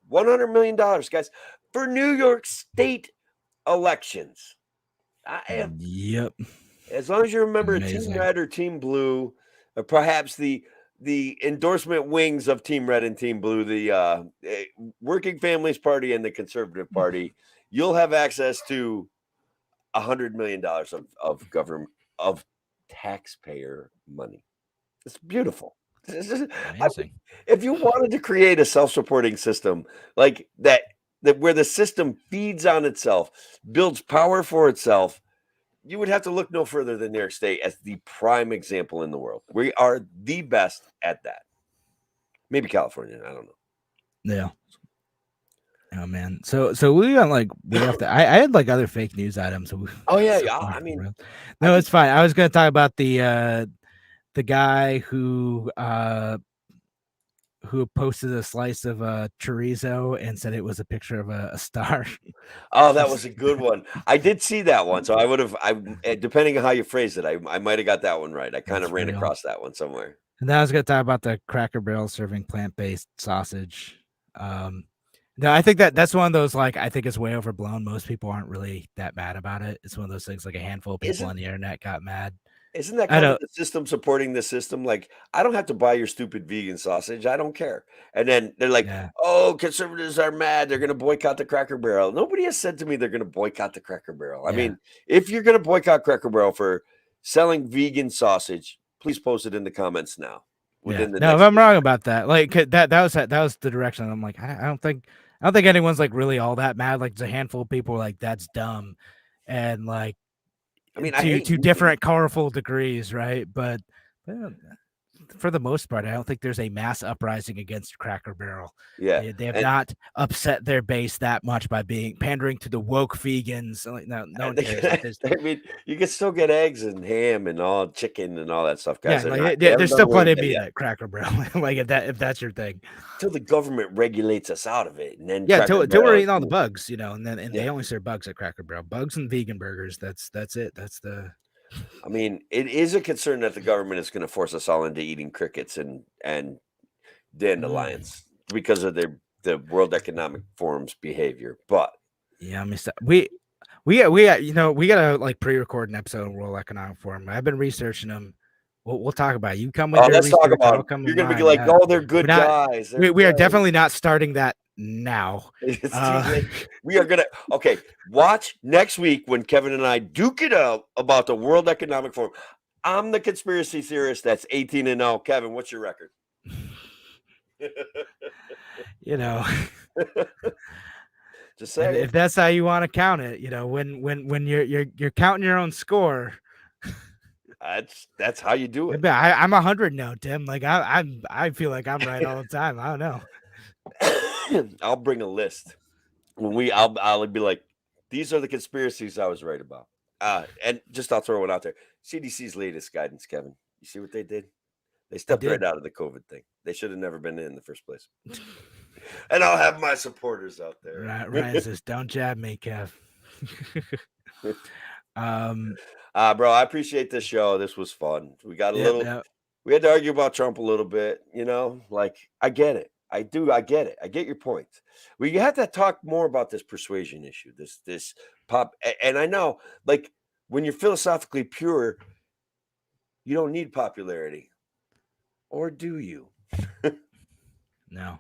S3: $100 million, guys, for New York State elections.
S2: Yep.
S3: As long as you remember
S2: Amazing.
S3: Team Red or Team Blue, or perhaps the endorsement wings of Team Red and Team Blue, the Working Families Party and the Conservative Party, you'll have access to $100 million of government of taxpayer money. It's beautiful.
S2: Amazing.
S3: If you wanted to create a self-supporting system like that where the system feeds on itself, builds power for itself, you would have to look no further than New York State as the prime example in the world. We are the best at that. Maybe California, I don't know.
S2: Yeah. Oh man. So we got like we have to. I had like other fake news items.
S3: Oh yeah, yeah. I mean,
S2: no, it's fine. I was going to talk about the guy who posted a slice of chorizo and said it was a picture of a star.
S3: Oh, that was a good one. I did see that one, so I would have. Depending on how you phrase it, I might have got that one right. I kind of ran across that one somewhere.
S2: And then I was going to talk about the Cracker Barrel serving plant-based sausage. No, I think that's one of those, like, I think it's way overblown. Most people aren't really that mad about it. It's one of those things, like a handful of people on the internet got mad.
S3: Isn't that kind of the system supporting the system? Like, I don't have to buy your stupid vegan sausage. I don't care. And then they're like, oh, conservatives are mad. They're going to boycott the Cracker Barrel. Nobody has said to me they're going to boycott the Cracker Barrel. I mean, if you're going to boycott Cracker Barrel for selling vegan sausage, please post it in the comments now.
S2: If I'm wrong about that, like that was the direction. I'm like, I don't think anyone's like really all that mad. Like, there's a handful of people like, that's dumb, and like,
S3: I mean,
S2: to different colorful degrees, right? But for the most part, I don't think there's a mass uprising against Cracker Barrel.
S3: Yeah,
S2: they have not upset their base that much by pandering to the woke vegans. Like, no one cares.
S3: I mean, you can still get eggs and ham and all chicken and all that stuff, guys.
S2: Yeah, like, there's still plenty of meat at Cracker Barrel. Like, if that's your thing,
S3: until the government regulates us out of it, and then
S2: until we're eating all the bugs, and they only serve bugs at Cracker Barrel, bugs and vegan burgers. That's it. That's the.
S3: I mean, it is a concern that the government is going to force us all into eating crickets and dandelions because of the World Economic Forum's behavior. But
S2: yeah, I mean, we got to like pre-record an episode of World Economic Forum. I've been researching them. We'll talk about it. You come with your
S3: let's
S2: research,
S3: talk about them. You're going to be like, oh, they're good guys.
S2: We are definitely not starting that now.
S3: We are gonna watch next week when Kevin and I duke it out about the World Economic Forum. I'm the conspiracy theorist that's 18-0. Kevin, what's your record?
S2: Just say if that's how you want to count it. When you're counting your own score.
S3: That's how you do it.
S2: I'm 100 now, Tim. Like I feel like I'm right all the time. I don't know.
S3: I'll bring a list I'll be like, these are the conspiracies I was right about. And just I'll throw one out there. CDC's latest guidance, Kevin. You see what they did? They stepped right out of the COVID thing. They should have never been in the first place. And I'll have my supporters out there.
S2: Ryan says, "Don't jab me, Kev."
S3: Bro, I appreciate this show. This was fun. We got a little. We had to argue about Trump a little bit. Like, I get it. I do. I get it. I get your point. We have to talk more about this persuasion issue. This pop. And I know, like, when you're philosophically pure, you don't need popularity, or do you?
S2: No.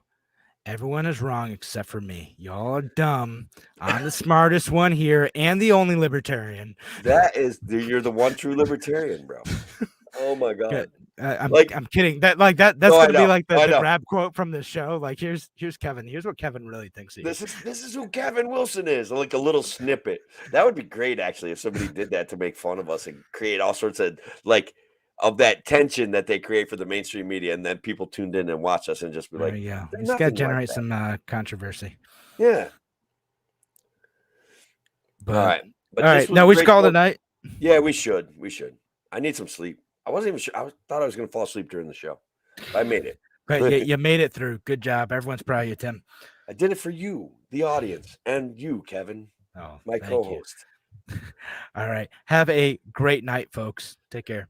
S2: Everyone is wrong except for me. Y'all are dumb. I'm the smartest one here and the only libertarian.
S3: You're the one true libertarian, bro. Oh my god.
S2: I'm kidding. That's gonna be like the grab quote from the show. Like, here's Kevin. Here's what Kevin really thinks he is.
S3: This is who Kevin Wilson is. Like a little snippet. That would be great, actually, if somebody did that to make fun of us and create all sorts of of that tension that they create for the mainstream media, and then people tuned in and watch us and just be like,
S2: yeah, it's got to generate some controversy.
S3: Yeah.
S2: But, all right. Now we should call it a night.
S3: Yeah, we should. I need some sleep. I wasn't even sure. I thought I was going to fall asleep during the show. I made it.
S2: But you made it through. Good job. Everyone's proud of you, Tim.
S3: I did it for you, the audience, and you, Kevin, my co-host.
S2: All right. Have a great night, folks. Take care.